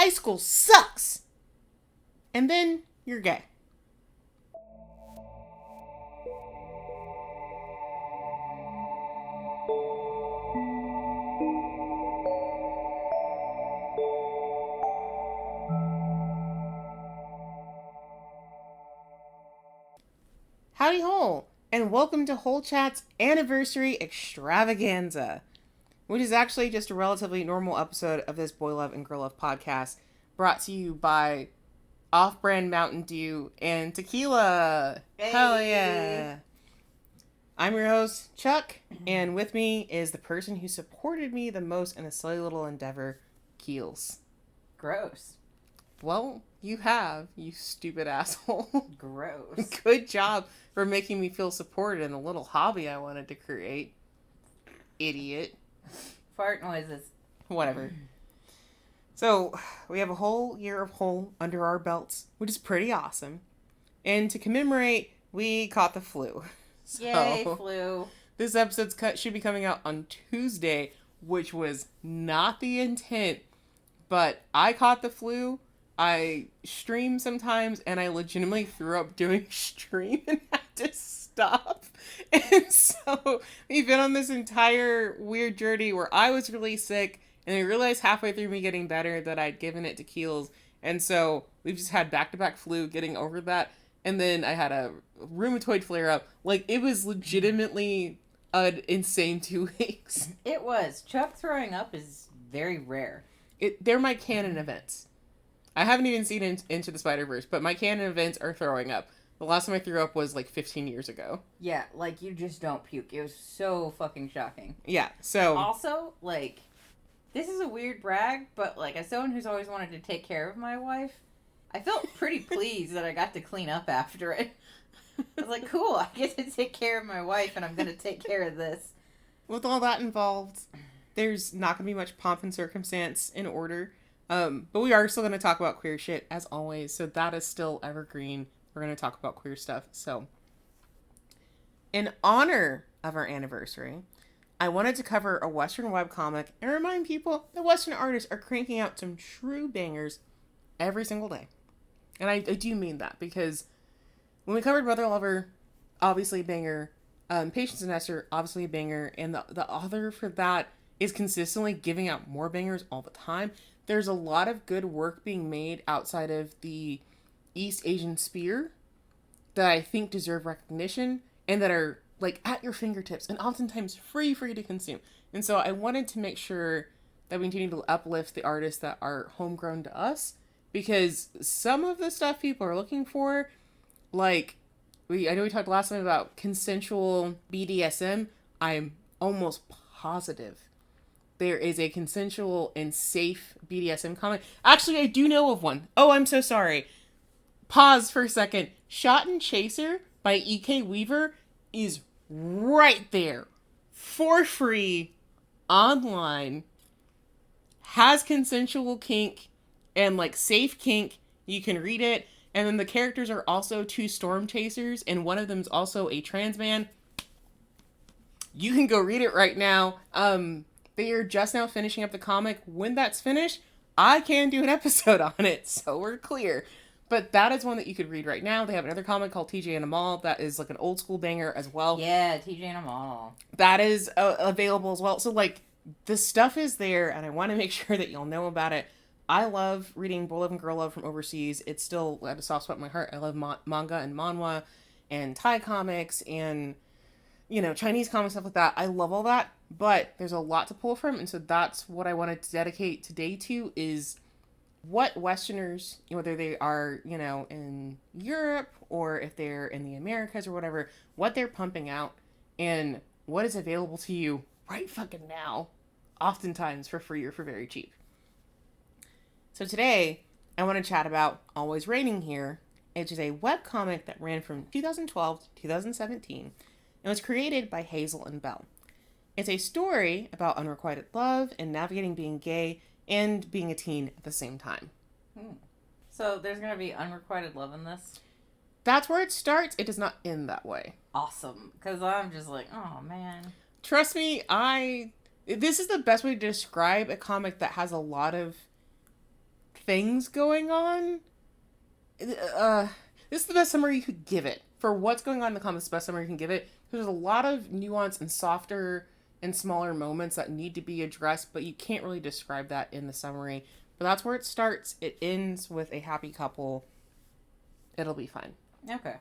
high school sucks. And then you're gay. Howdy ho, and welcome to Whole Chat's Anniversary Extravaganza, which is actually just a relatively normal episode of this Boy Love and Girl Love podcast, brought to you by Off-Brand Mountain Dew and Tequila. Hey. Hell yeah. I'm your host, Chuck, and with me is the person who supported me the most in a silly little endeavor, Keelz. Gross. Well, you have, you stupid asshole. Gross. Good job for making me feel supported in the little hobby I wanted to create. Idiot. Fart noises. Whatever. So, we have a whole year of Whole under our belts, which is pretty awesome. And to commemorate, we caught the flu. So, yay, flu. This episode should be coming out on Tuesday, which was not the intent, but I caught the flu. I stream sometimes, and I legitimately threw up doing stream and had to stop. And so we've been on this entire weird journey where I was really sick, and I realized halfway through me getting better that I'd given it to Keelz. And so we've just had back-to-back flu, getting over that. And then I had a rheumatoid flare-up. Like, it was legitimately an insane 2 weeks. It was. Chuck throwing up is very rare. They're my canon events. I haven't even seen Into the Spider-Verse, but my canon events are throwing up. The last time I threw up was like 15 years ago. Yeah, like you just don't puke. It was so fucking shocking. Yeah, so... Also, like, this is a weird brag, but like as someone who's always wanted to take care of my wife, I felt pretty pleased that I got to clean up after it. I was like, cool, I get to take care of my wife and I'm going to take care of this. With all that involved, there's not going to be much pomp and circumstance in order. But we are still going to talk about queer shit, as always, so that is still evergreen. We're going to talk about queer stuff. So, in honor of our anniversary, I wanted to cover a Western webcomic and remind people that Western artists are cranking out some true bangers every single day. And I do mean that, because when we covered Mother Lover, obviously a banger, Patience and Esther, obviously a banger, and the author for that is consistently giving out more bangers all the time. There's a lot of good work being made outside of the East Asian sphere that I think deserve recognition and that are like at your fingertips and oftentimes free for you to consume. And so I wanted to make sure that we continue to uplift the artists that are homegrown to us, because some of the stuff people are looking for, like I know we talked last time about consensual BDSM. I'm almost positive there is a consensual and safe BDSM comic. Actually, I do know of one. Oh, I'm so sorry. Pause for a second. Shot and Chaser by E.K. Weaver is right there for free online. Has consensual kink and like safe kink. You can read it. And then the characters are also 2 storm chasers, and one of them's also a trans man. You can go read it right now. They are just now finishing up the comic. When that's finished, I can do an episode on it, so we're clear. But that is one that you could read right now. They have another comic called TJ and Amal that is like an old school banger as well. Yeah, TJ and Amal. That is available as well. So like the stuff is there, and I want to make sure that you'll know about it. I love reading Boy Love and Girl Love from overseas. It's still at a soft spot in my heart. I love manga and manhwa and Thai comics and, you know, Chinese comics, stuff like that. I love all that, but there's a lot to pull from, and so that's what I wanted to dedicate today to, is what Westerners, whether they are, you know, in Europe or if they're in the Americas or whatever, what they're pumping out and what is available to you right fucking now, oftentimes for free or for very cheap. So today, I want to chat about Always Raining Here, which is a webcomic that ran from 2012 to 2017 and was created by Hazel Bell. It's a story about unrequited love and navigating being gay and being a teen at the same time. So there's going to be unrequited love in this? That's where it starts. It does not end that way. Awesome. Because I'm just like, oh, man. Trust me, this is the best way to describe a comic that has a lot of things going on, this is the best summary you could give it. For what's going on in the comics, the best summary you can give it. There's a lot of nuance and softer and smaller moments that need to be addressed, but you can't really describe that in the summary. But that's where it starts. It ends with a happy couple. It'll be fine. Okay.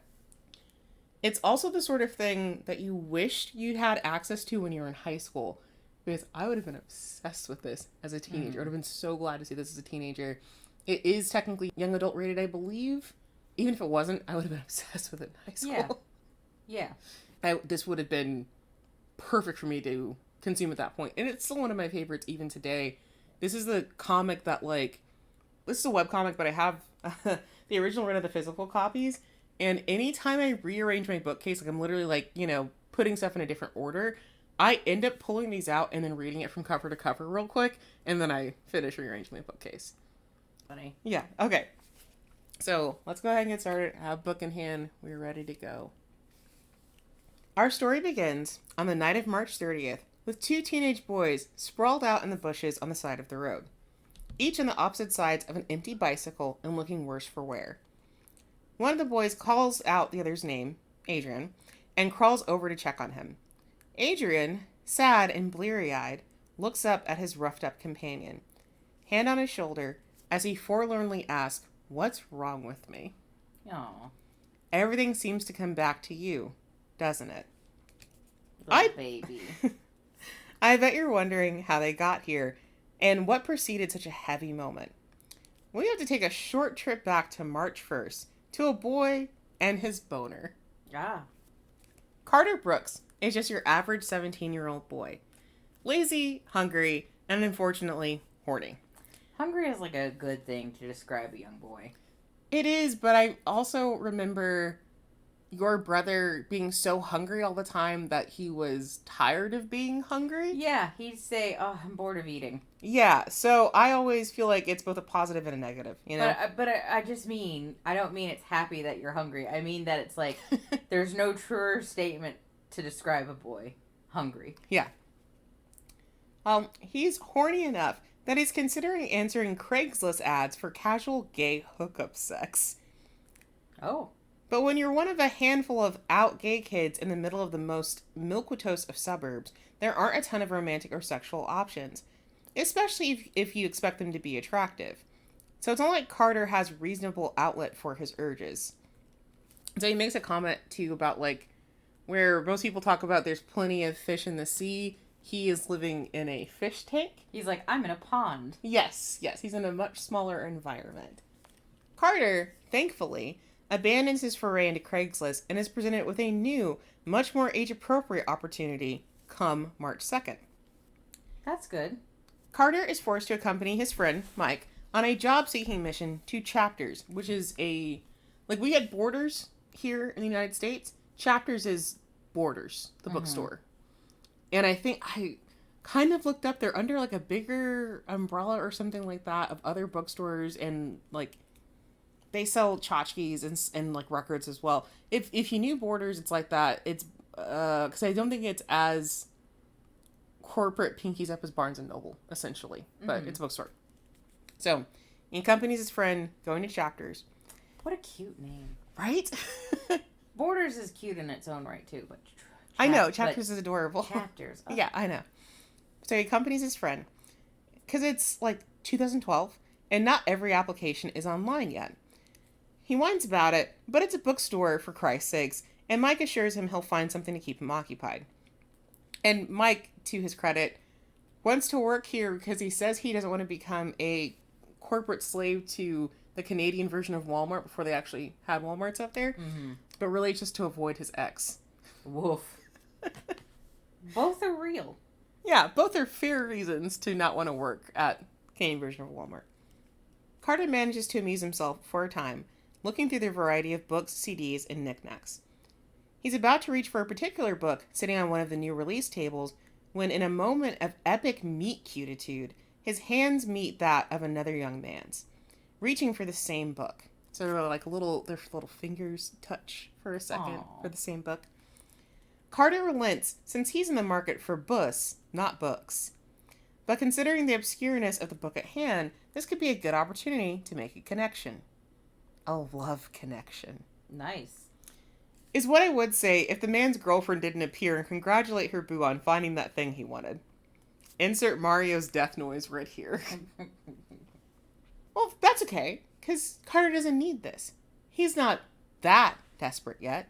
It's also the sort of thing that you wished you'd had access to when you were in high school. Because I would have been obsessed with this as a teenager. I would have been so glad to see this as a teenager. It is technically young adult rated, I believe. Even if it wasn't, I would have been obsessed with it in high school. Yeah. This would have been perfect for me to consume at that point. And it's still one of my favorites even today. This is the comic that, like... This is a webcomic, but I have the original run of the physical copies. And anytime I rearrange my bookcase, like I'm literally like, you know, putting stuff in a different order, I end up pulling these out and then reading it from cover to cover real quick. And then I finish rearranging my bookcase. Funny. Yeah. Okay. So let's go ahead and get started. I have book in hand. We're ready to go. Our story begins on the night of March 30th with two teenage boys sprawled out in the bushes on the side of the road, each on the opposite sides of an empty bicycle and looking worse for wear. One of the boys calls out the other's name, Adrian, and crawls over to check on him. Adrian, sad and bleary-eyed, looks up at his roughed-up companion, hand on his shoulder, as he forlornly asks, "What's wrong with me?" Aw. Everything seems to come back to you, doesn't it? Baby. I bet you're wondering how they got here and what preceded such a heavy moment. We have to take a short trip back to March 1st to a boy and his boner. Ah. Carter Brooks is just your average 17-year-old boy. Lazy, hungry, and unfortunately, horny. Hungry is like a good thing to describe a young boy. It is, but I also remember your brother being so hungry all the time that he was tired of being hungry. Yeah, he'd say, "Oh, I'm bored of eating." Yeah, so I always feel like it's both a positive and a negative, you know? But I just mean, I don't mean it's happy that you're hungry. I mean that it's like, there's no truer statement to describe a boy hungry. Yeah. He's horny enough that he's considering answering Craigslist ads for casual gay hookup sex. Oh. But when you're one of a handful of out gay kids in the middle of the most milquetoast of suburbs, there aren't a ton of romantic or sexual options, especially if you expect them to be attractive. So it's not like Carter has reasonable outlet for his urges. So he makes a comment too about like where most people talk about there's plenty of fish in the sea. He is living in a fish tank. He's like, I'm in a pond. Yes, he's in a much smaller environment. Carter, thankfully, abandons his foray into Craigslist and is presented with a new, much more age-appropriate opportunity come March 2nd. That's good. Carter is forced to accompany his friend, Mike, on a job-seeking mission to Chapters, which is like we had Borders here in the United States. Chapters is Borders, the bookstore. And I think I kind of looked up, they're under like a bigger umbrella or something like that of other bookstores, and like they sell tchotchkes and like records as well. If you knew Borders, it's like that. It's because I don't think it's as corporate pinkies up as Barnes and Noble, essentially, but it's a bookstore. So he accompanies his friend going to Chapters. What a cute name, right? Borders is cute in its own right too, but I know Chapters is adorable. Chapters, yeah, I know. So he accompanies his friend because it's like 2012 and not every application is online yet. He whines about it, but it's a bookstore for Christ's sakes, and Mike assures him he'll find something to keep him occupied. And Mike, to his credit, wants to work here because he says he doesn't want to become a corporate slave to the Canadian version of Walmart before they actually had Walmarts up there, but really just to avoid his ex. Woof. Both are real. Yeah, both are fair reasons to not want to work at Canadian version of Walmart. Carter manages to amuse himself for a time, looking through their variety of books, CDs, and knickknacks. He's about to reach for a particular book, sitting on one of the new release tables, when in a moment of epic meet-cutitude, his hands meet that of another young man's, reaching for the same book. So they're like their little fingers touch for a second for the same book. Carter relents since he's in the market for bus, not books. but considering the obscureness of the book at hand, this could be a good opportunity to make a connection. A love connection. Nice. Is what I would say if the man's girlfriend didn't appear and congratulate her boo on finding that thing he wanted. Insert Mario's death noise right here. Well, that's okay, because Carter doesn't need this. He's not that desperate yet.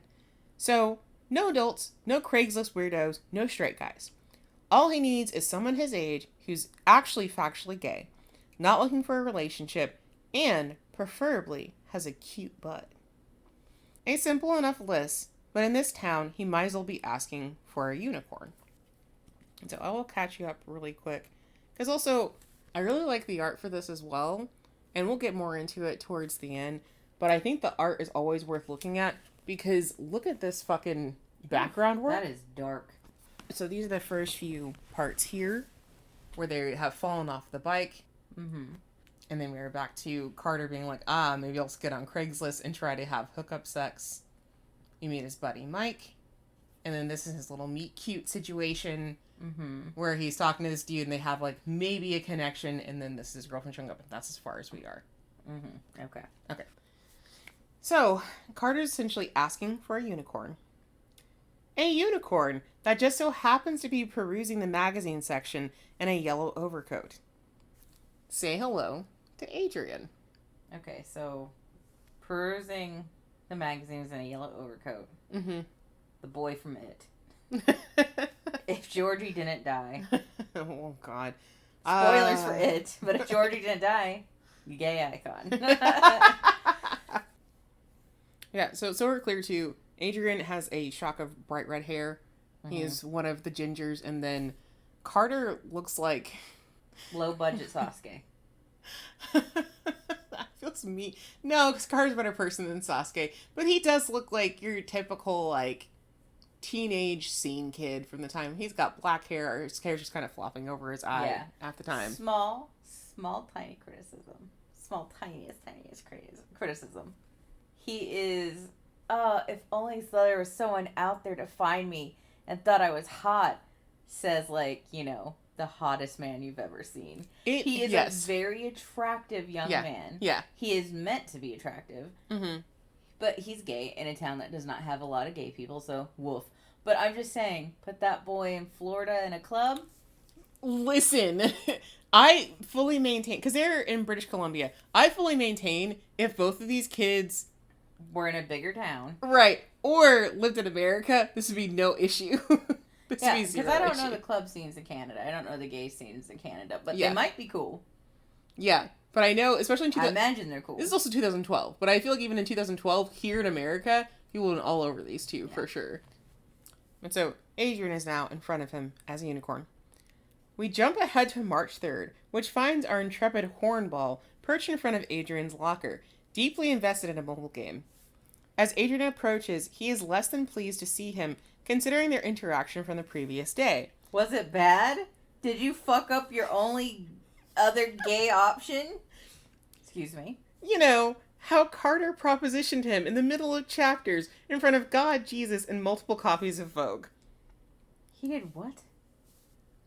So, no adults, no Craigslist weirdos, no straight guys. All he needs is someone his age who's actually factually gay, not looking for a relationship, and, preferably, has a cute butt. A simple enough list, but in this town, he might as well be asking for a unicorn. And so I will catch you up really quick. Because also, I really like the art for this as well. And we'll get more into it towards the end. But I think the art is always worth looking at. Because look at this fucking background work. That is dark. So these are the first few parts here. Where they have fallen off the bike. Mm-hmm. And then we are back to Carter being like, maybe I'll just get on Craigslist and try to have hookup sex. You meet his buddy Mike. And then this is his little meet cute situation. Mm-hmm. Where he's talking to this dude and they have like maybe a connection. And then this is his girlfriend showing up. And that's as far as we are. Mm-hmm. Okay. So, Carter's essentially asking for a unicorn. A unicorn that just so happens to be perusing the magazine section in a yellow overcoat. Say hello to Adrian. Okay, so perusing the magazines in a yellow overcoat. Mm-hmm. The boy from It. If Georgie didn't die. Oh, God. Spoilers for It, but if Georgie didn't die, gay icon. Yeah, so we're clear too. Adrian has a shock of bright red hair. Mm-hmm. He is one of the gingers, and then Carter looks like low budget Sasuke. That feels mean. No, because Carter's a better person than Sasuke, but he does look like your typical like teenage scene kid from the time. He's got black hair. His hair's just kind of flopping over his eye at the time. Small, tiny criticism. Tiniest criticism. He is, if only there was someone out there to find me and thought I was hot, says, like, you know, the hottest man you've ever seen. He is a very attractive young man. Yeah. He is meant to be attractive. Mm-hmm. But he's gay in a town that does not have a lot of gay people, so woof. But I'm just saying, put that boy in Florida in a club. Listen, I fully maintain, because they're in British Columbia, I fully maintain if both of these kids were in a bigger town. Right. Or lived in America, this would be no issue. This would be zero because I don't issue. know the club scenes in Canada. I don't know the gay scenes in Canada, but Yeah. they might be cool. Yeah. But I know, especially in I imagine they're cool. This is also 2012, but I feel like even in 2012, here in America, people went all over these two, for sure. And so, Adrian is now in front of him as a unicorn. We jump ahead to March 3rd, which finds our intrepid hornball perched in front of Adrian's locker, deeply invested in a mobile game. As Adrian approaches, he is less than pleased to see him, considering their interaction from the previous day. Was it bad? Did you fuck up your only other gay option? Excuse me. You know, how Carter propositioned him in the middle of chapters in front of God, Jesus, and multiple copies of Vogue. He did what?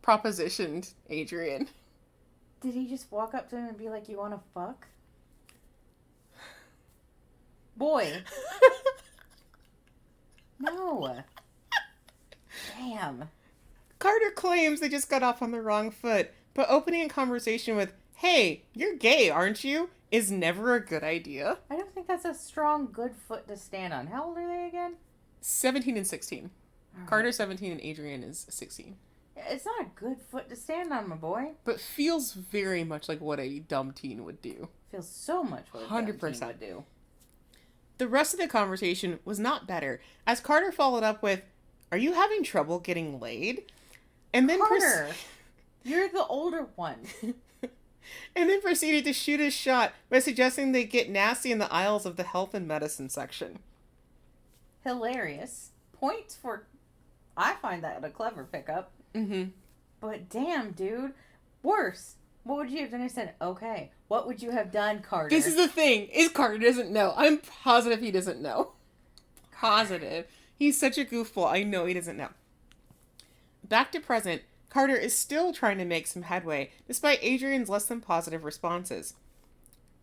Propositioned Adrian. Did he just walk up to him and be like, you want to fuck? Boy. No. Damn. Carter claims they just got off on the wrong foot, but opening a conversation with, hey, you're gay, aren't you? Is never a good idea. I don't think that's a strong, good foot to stand on. How old are they again? 17 and 16. Right. Carter's 17 and Adrian is 16. It's not a good foot to stand on, my boy. But feels very much like what a dumb teen would do. Feels so much what a 100% dumb teen would do. The rest of the conversation was not better, as Carter followed up with, are you having trouble getting laid? And then Carter, you're the older one. And then proceeded to shoot his shot by suggesting they get nasty in the aisles of the health and medicine section. Hilarious. Points for... I find that a clever pickup. Mm-hmm. But damn, dude. Worse. What would you have done? I said, okay. What would you have done, Carter? This is the thing. Is Carter doesn't know. I'm positive he doesn't know. Positive. He's such a goofball. I know he doesn't know. Back to present, Carter is still trying to make some headway, despite Adrian's less than positive responses.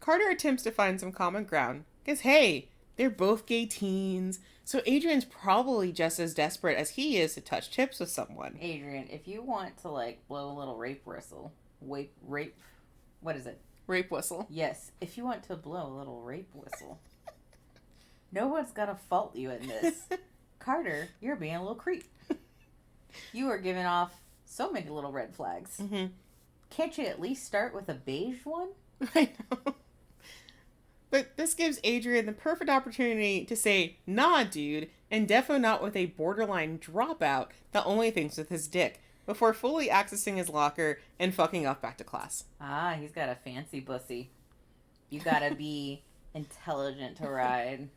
Carter attempts to find some common ground, because hey, they're both gay teens, so Adrian's probably just as desperate as he is to touch tips with someone. Adrian, if you want to, like, blow a little rape whistle, what is it? Rape whistle. Yes, if you want to blow a little rape whistle, no one's gonna fault you in this. Carter, you're being a little creep. You are giving off so many little red flags. Mm-hmm. Can't you at least start with a beige one? I know. But this gives Adrian the perfect opportunity to say, nah, dude, and defo not with a borderline dropout that only thinks with his dick, before fully accessing his locker and fucking off back to class. Ah, he's got a fancy pussy. You gotta be intelligent to ride.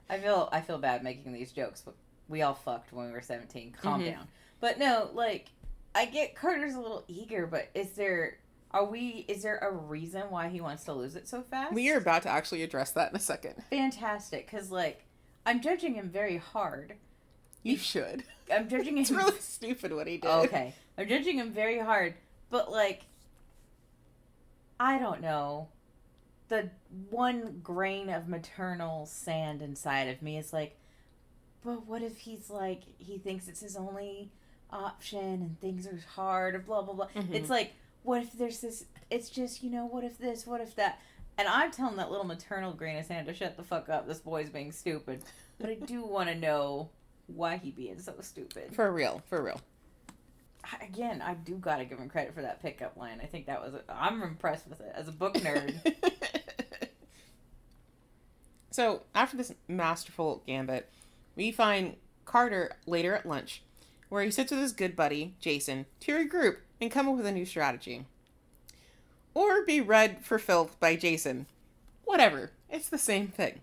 I feel bad making these jokes, but we all fucked when we were 17. Calm down. But no, like, I get Carter's a little eager, but is there a reason why he wants to lose it so fast? We are about to actually address that in a second. Fantastic, because, like, I'm judging him very hard. You should. I'm judging him. It's really stupid what he did. Okay. I'm judging him very hard, but, like, I don't know. The one grain of maternal sand inside of me is like, but what if he's like, he thinks it's his only option and things are hard or blah, blah, blah. Mm-hmm. It's like, what if there's this, it's just, what if this, what if that? And I'm telling that little maternal grain of sand to shut the fuck up. This boy's being stupid. But I do want to know why he being so stupid. For real. Again, I do gotta give him credit for that pickup line. I think that was, I'm impressed with it as a book nerd. So, after this masterful gambit, we find Carter later at lunch, where he sits with his good buddy, Jason, to regroup and come up with a new strategy. Or be read for filth by Jason. Whatever. It's the same thing.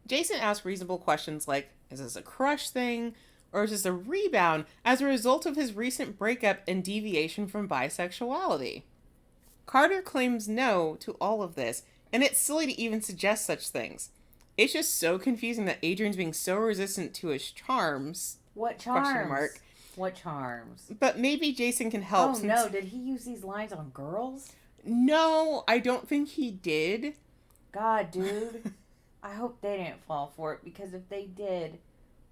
Jason asks reasonable questions like, is this a crush thing? Or is this a rebound as a result of his recent breakup and deviation from bisexuality? Carter claims no to all of this, and it's silly to even suggest such things. It's just so confusing that Adrian's being so resistant to his charms. What charms? What charms? But maybe Jason can help. Oh, no. Did he use these lines on girls? No, I don't think he did. God, dude. I hope they didn't fall for it, because if they did,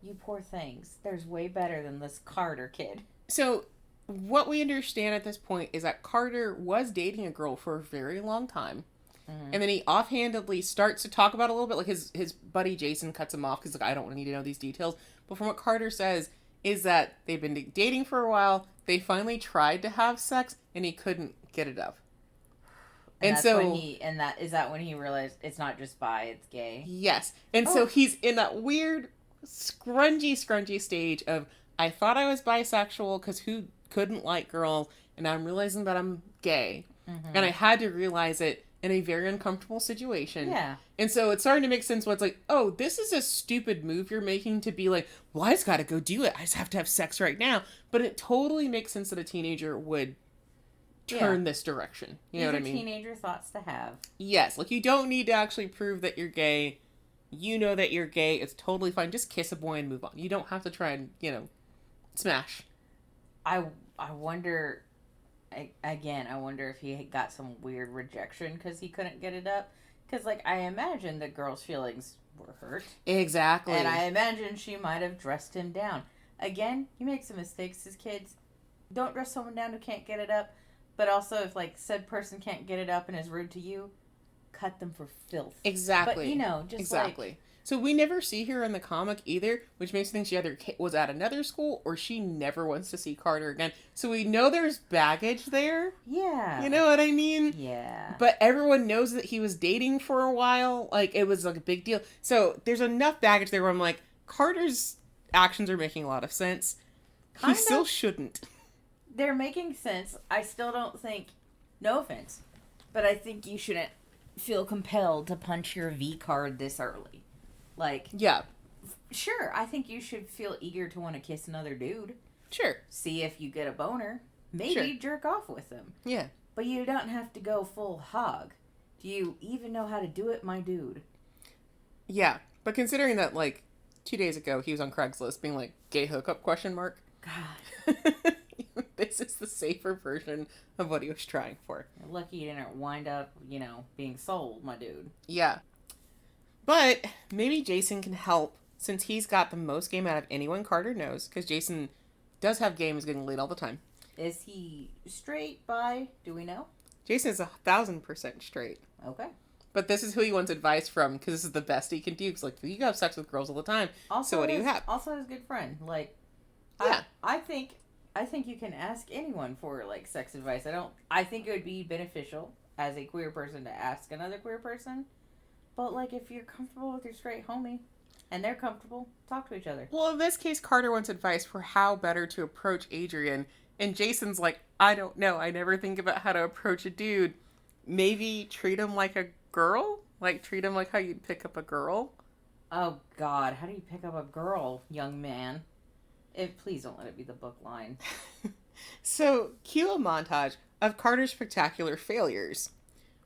you poor things. There's way better than this Carter kid. So, what we understand at this point is that Carter was dating a girl for a very long time. Mm-hmm. And then he offhandedly starts to talk about it a little bit, like his buddy Jason cuts him off because, like, I don't need to know these details. But from what Carter says is that they've been dating for a while, they finally tried to have sex, and he couldn't get it up. And so is that when he realized it's not just bi, it's gay? Yes. And so he's in that weird scrungy stage of, I thought I was bisexual because who couldn't like girls, and I'm realizing that I'm gay. Mm-hmm. And I had to realize it in a very uncomfortable situation. Yeah. And so it's starting to make sense when it's like, oh, this is a stupid move you're making to be like, well, I just gotta go do it. I just have to have sex right now. But it totally makes sense that a teenager would turn this direction. You know what I mean? Teenager thoughts to have. Yes. Like, you don't need to actually prove that you're gay. You know that you're gay. It's totally fine. Just kiss a boy and move on. You don't have to try and, smash. I wonder... I wonder if he got some weird rejection because he couldn't get it up. Because, like, I imagine the girl's feelings were hurt. Exactly. And I imagine she might have dressed him down. Again, you make some mistakes as kids. Don't dress someone down who can't get it up. But also, if, like, said person can't get it up and is rude to you, cut them for filth. Exactly. But, just exactly. So we never see her in the comic either, which makes me think she either was at another school or she never wants to see Carter again. So we know there's baggage there. Yeah. You know what I mean? Yeah. But everyone knows that he was dating for a while. Like, it was like a big deal. So there's enough baggage there where I'm like, Carter's actions are making a lot of sense. He still shouldn't. They're making sense. I still don't think, no offense, but I think you shouldn't feel compelled to punch your V card this early. Like, yeah. Sure, I think you should feel eager to want to kiss another dude. Sure. See if you get a boner. Maybe jerk off with him. Yeah. But you don't have to go full hog. Do you even know how to do it, my dude? Yeah. But considering that, like, 2 days ago, he was on Craigslist being like, gay hookup, ? God. this is the safer version of what he was trying for. You're lucky you didn't wind up, being sold, my dude. Yeah. But maybe Jason can help since he's got the most game out of anyone Carter knows, because Jason does have games getting laid all the time. Is he straight, bi? Do we know? Jason is 1,000% straight. Okay. But this is who he wants advice from, because this is the best he can do. Because, like, you have sex with girls all the time. Also, so what do you have? Also his good friend. Like, yeah. I think you can ask anyone for, like, sex advice. I think it would be beneficial as a queer person to ask another queer person. But, like, if you're comfortable with your straight homie and they're comfortable, talk to each other. Well, in this case, Carter wants advice for how better to approach Adrian. And Jason's like, I don't know. I never think about how to approach a dude. Maybe treat him like a girl? Like, treat him like how you'd pick up a girl? Oh, God. How do you pick up a girl, young man? Please don't let it be the book line. So, cue a montage of Carter's spectacular failures.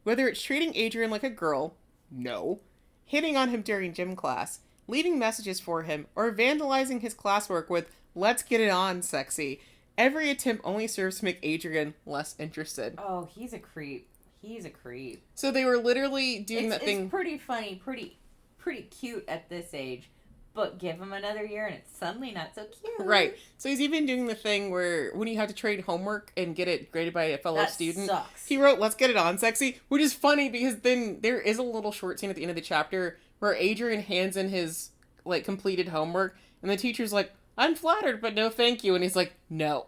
Whether it's treating Adrian like a girl, no. Hitting on him during gym class, leaving messages for him, or vandalizing his classwork with, let's get it on, sexy. Every attempt only serves to make Adrian less interested. Oh, he's a creep. He's a creep. So they were literally doing that thing. It's pretty funny, pretty cute at this age, but give him another year and it's suddenly not so cute. Right. So he's even doing the thing where when you have to trade homework and get it graded by a fellow student, sucks. He wrote, let's get it on, sexy, which is funny because then there is a little short scene at the end of the chapter where Adrian hands in his, like, completed homework and the teacher's like, I'm flattered, but no thank you. And he's like, no,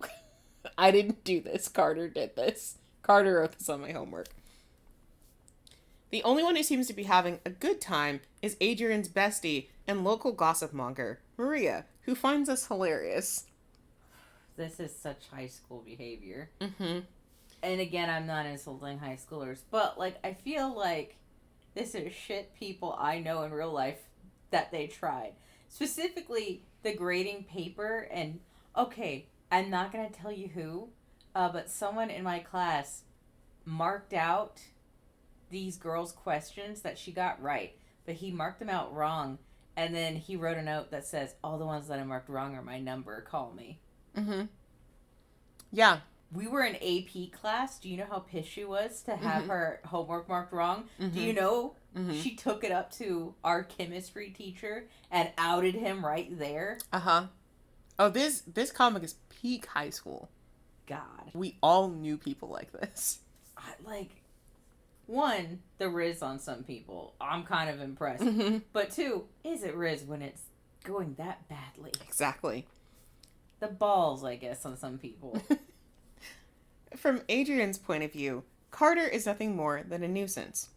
I didn't do this. Carter did this. Carter wrote this on my homework. The only one who seems to be having a good time is Adrian's bestie and local gossip monger, Maria, who finds us hilarious. This is such high school behavior. Mm-hmm. And again, I'm not insulting high schoolers, but, like, I feel like this is shit people I know in real life that they tried. Specifically, the grading paper and, okay, I'm not going to tell you who, but someone in my class marked out these girls' questions that she got right, but he marked them out wrong, and then he wrote a note that says, all the ones that I marked wrong are my number, call me. Mm-hmm. Yeah. We were in AP class. Do you know how pissed she was to have her homework marked wrong? Mm-hmm. Do you know she took it up to our chemistry teacher and outed him right there? Uh-huh. Oh, this comic is peak high school. God. We all knew people like this. One, the Riz on some people. I'm kind of impressed. Mm-hmm. But two, is it Riz when it's going that badly? Exactly. The balls, I guess, on some people. From Adrian's point of view, Carter is nothing more than a nuisance.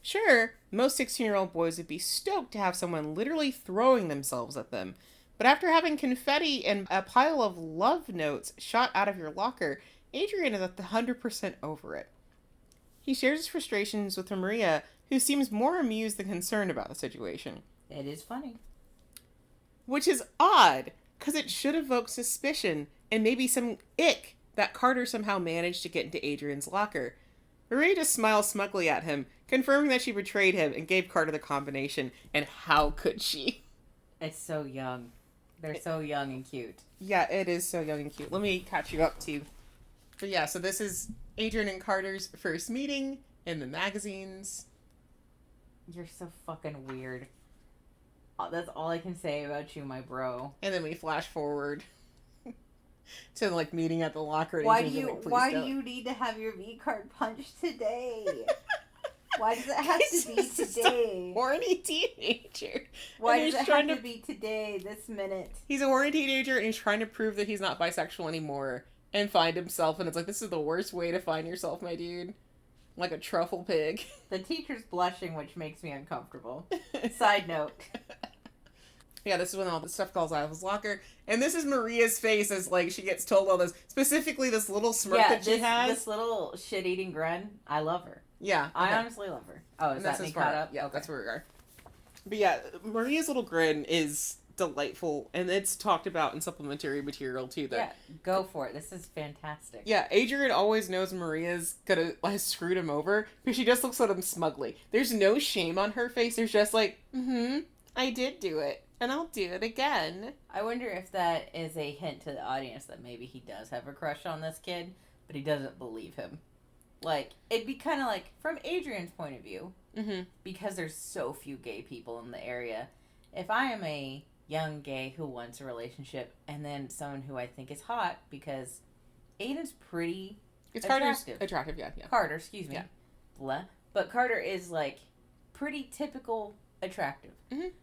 Sure, most 16-year-old boys would be stoked to have someone literally throwing themselves at them, but after having confetti and a pile of love notes shot out of your locker, Adrian is 100% over it. He shares his frustrations with Maria, who seems more amused than concerned about the situation. It is funny. Which is odd, because it should evoke suspicion and maybe some ick that Carter somehow managed to get into Adrian's locker. Maria just smiles smugly at him, confirming that she betrayed him and gave Carter the combination, and how could she? It's so young. They're so young and cute. Yeah, it is so young and cute. Let me catch you up too. But yeah, so this is Adrian and Carter's first meeting in the magazines. You're so fucking weird. That's all I can say about you, my bro. And then we flash forward to, like, meeting at the locker. Why do you need to have your V card punched today? Why does it have to be today? A horny teenager. Why does it have to be today, this minute? He's a horny teenager and he's trying to prove that he's not bisexual anymore and find himself, and it's like, this is the worst way to find yourself, my dude. Like a truffle pig. The teacher's blushing, which makes me uncomfortable. Side note. Yeah, this is when all this stuff falls out of his locker. And this is Maria's face as, like, she gets told all this. Specifically, this little smirk that she has. This little shit-eating grin. I love her. Yeah. Okay. I honestly love her. Oh, is that me caught up? Yeah, okay. That's where we are. But yeah, Maria's little grin is delightful. And it's talked about in supplementary material, too. Yeah, go for it. This is fantastic. Yeah, Adrian always knows Maria's has screwed him over. Because she just looks at him smugly. There's no shame on her face. There's just like, I did do it. And I'll do it again. I wonder if that is a hint to the audience that maybe he does have a crush on this kid, but he doesn't believe him. Like, it'd be kind of like, from Adrian's point of view, because there's so few gay people in the area, if I am a young gay who wants a relationship, and then someone who I think is hot, because Aiden's pretty attractive. Attractive, yeah. Carter, excuse me. Yeah. Blah. But Carter is, like, pretty typical attractive.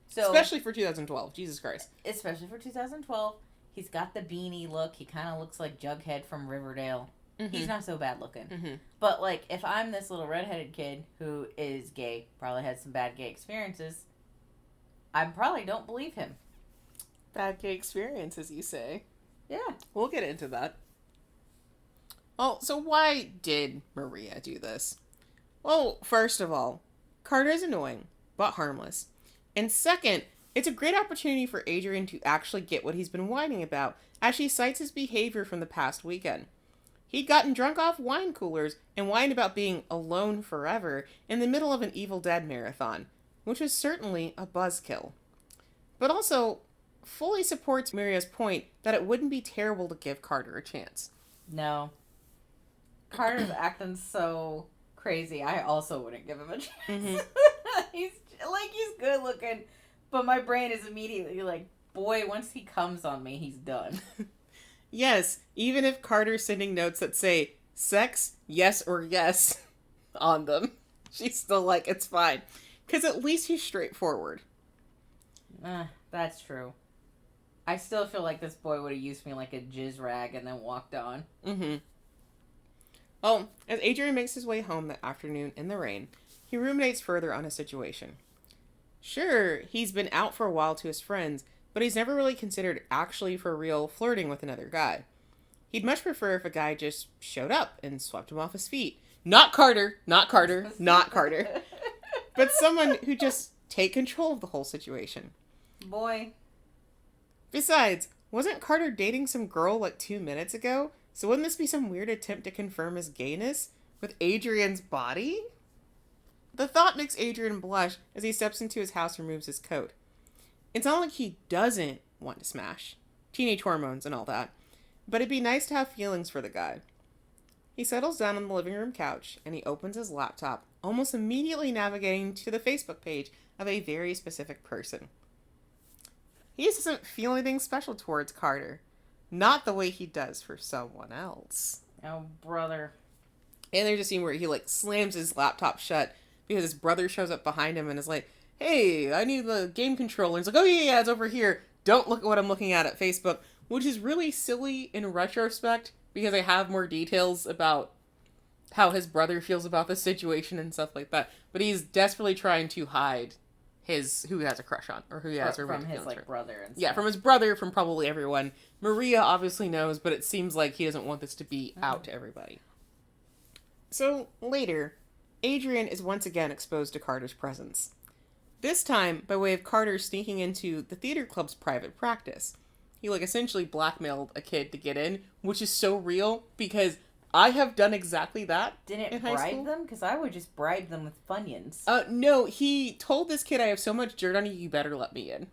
So, especially for 2012. Jesus Christ. Especially for 2012. He's got the beanie look. He kind of looks like Jughead from Riverdale. He's not so bad looking. But, like, if I'm this little redheaded kid who is gay, probably had some bad gay experiences, I probably don't believe him. Bad gay experiences, you say? Yeah. We'll get into that. Well, so why did Maria do this? Well, first of all, Carter is annoying, but harmless. And second, it's a great opportunity for Adrian to actually get what he's been whining about, as she cites his behavior from the past weekend. He'd gotten drunk off wine coolers and whined about being alone forever in the middle of an Evil Dead marathon, which was certainly a buzzkill. But also, fully supports Maria's point that it wouldn't be terrible to give Carter a chance. No. Carter's acting so crazy. I also wouldn't give him a chance. He's good looking, but my brain is immediately like, boy, once he comes on me, he's done. Yes, even if Carter's sending notes that say sex, yes or yes on them, she's still like, it's fine. Because at least he's straightforward. That's true. I still feel like this boy would have used me like a jizz rag and then walked on. Oh, as Adrian makes his way home that afternoon in the rain, he ruminates further on his situation. Sure, he's been out for a while to his friends, but he's never really considered actually for real flirting with another guy. He'd much prefer if a guy just showed up and swept him off his feet. Not Carter, not Carter, not Carter. But someone who just take control of the whole situation. Boy. Besides, wasn't Carter dating some girl like 2 minutes ago? So wouldn't this be some weird attempt to confirm his gayness with Adrian's body? The thought makes Adrian blush as he steps into his house and removes his coat. It's not like he doesn't want to smash. Teenage hormones and all that. But it'd be nice to have feelings for the guy. He settles down on the living room couch and he opens his laptop, almost immediately navigating to the Facebook page of a very specific person. He just doesn't feel anything special towards Carter. Not the way he does for someone else. Oh, brother. And there's a scene where he, like, slams his laptop shut because his brother shows up behind him and is like, hey, I need the game controller. He's like, oh, yeah, it's over here. Don't look at what I'm looking at Facebook. Which is really silly in retrospect because I have more details about how his brother feels about the situation and stuff like that. But he's desperately trying to hide who he has a crush on, or who he has a from his brother and stuff. Yeah, from his brother, from probably everyone. Maria obviously knows, but it seems like he doesn't want this to be out to everybody. So, later, Adrian is once again exposed to Carter's presence. This time, by way of Carter sneaking into the theater club's private practice. He, essentially blackmailed a kid to get in, which is so real, because I have done exactly that. Didn't bribe them? Because I would just bribe them with Funyuns. No, he told this kid, I have so much dirt on you, you better let me in.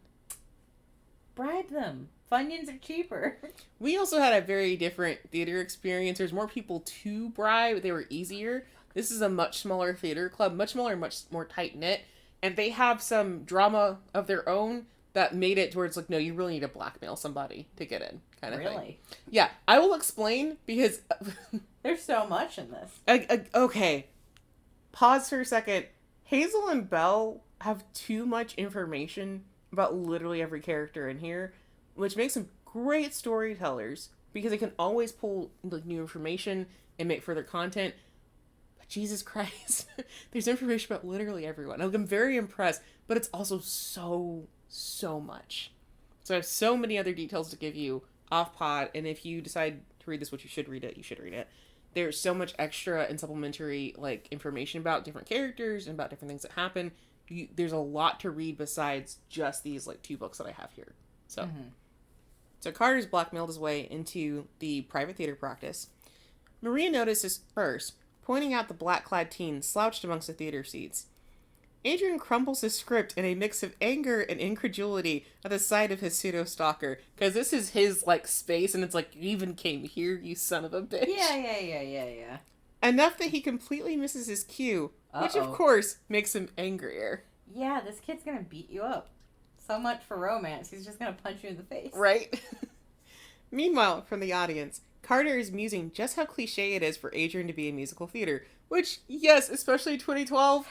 Bribe them. Funyuns are cheaper. We also had a very different theater experience. There's more people to bribe. They were easier. This is a much smaller theater club, much smaller, much more tight-knit. And they have some drama of their own that made it towards, no, you really need to blackmail somebody to get in, kind of thing. Really? Yeah, I will explain, because... There's so much in this. Okay. Pause for a second. Hazel and Bell have too much information about literally every character in here, which makes them great storytellers, because they can always pull new information and make further content. But Jesus Christ, there's information about literally everyone. I'm very impressed, but it's also so much. So I have so many other details to give you off pod, and if you decide to read this, which you should read it. There's so much extra and supplementary information about different characters and about different things that happen. There's a lot to read besides just these 2 books that I have here. So, So Carter's blackmailed his way into the private theater practice. Maria notices first, pointing out the black-clad teen slouched amongst the theater seats. Adrian crumbles his script in a mix of anger and incredulity at the sight of his pseudo-stalker. Because this is his, like, space, and it's like, you even came here, you son of a bitch. Yeah. Enough that he completely misses his cue, which, of course, makes him angrier. Yeah, this kid's gonna beat you up. So much for romance. He's just gonna punch you in the face. Right? Meanwhile, from the audience, Carter is musing just how cliche it is for Adrian to be in musical theater. Which, yes, especially 2012...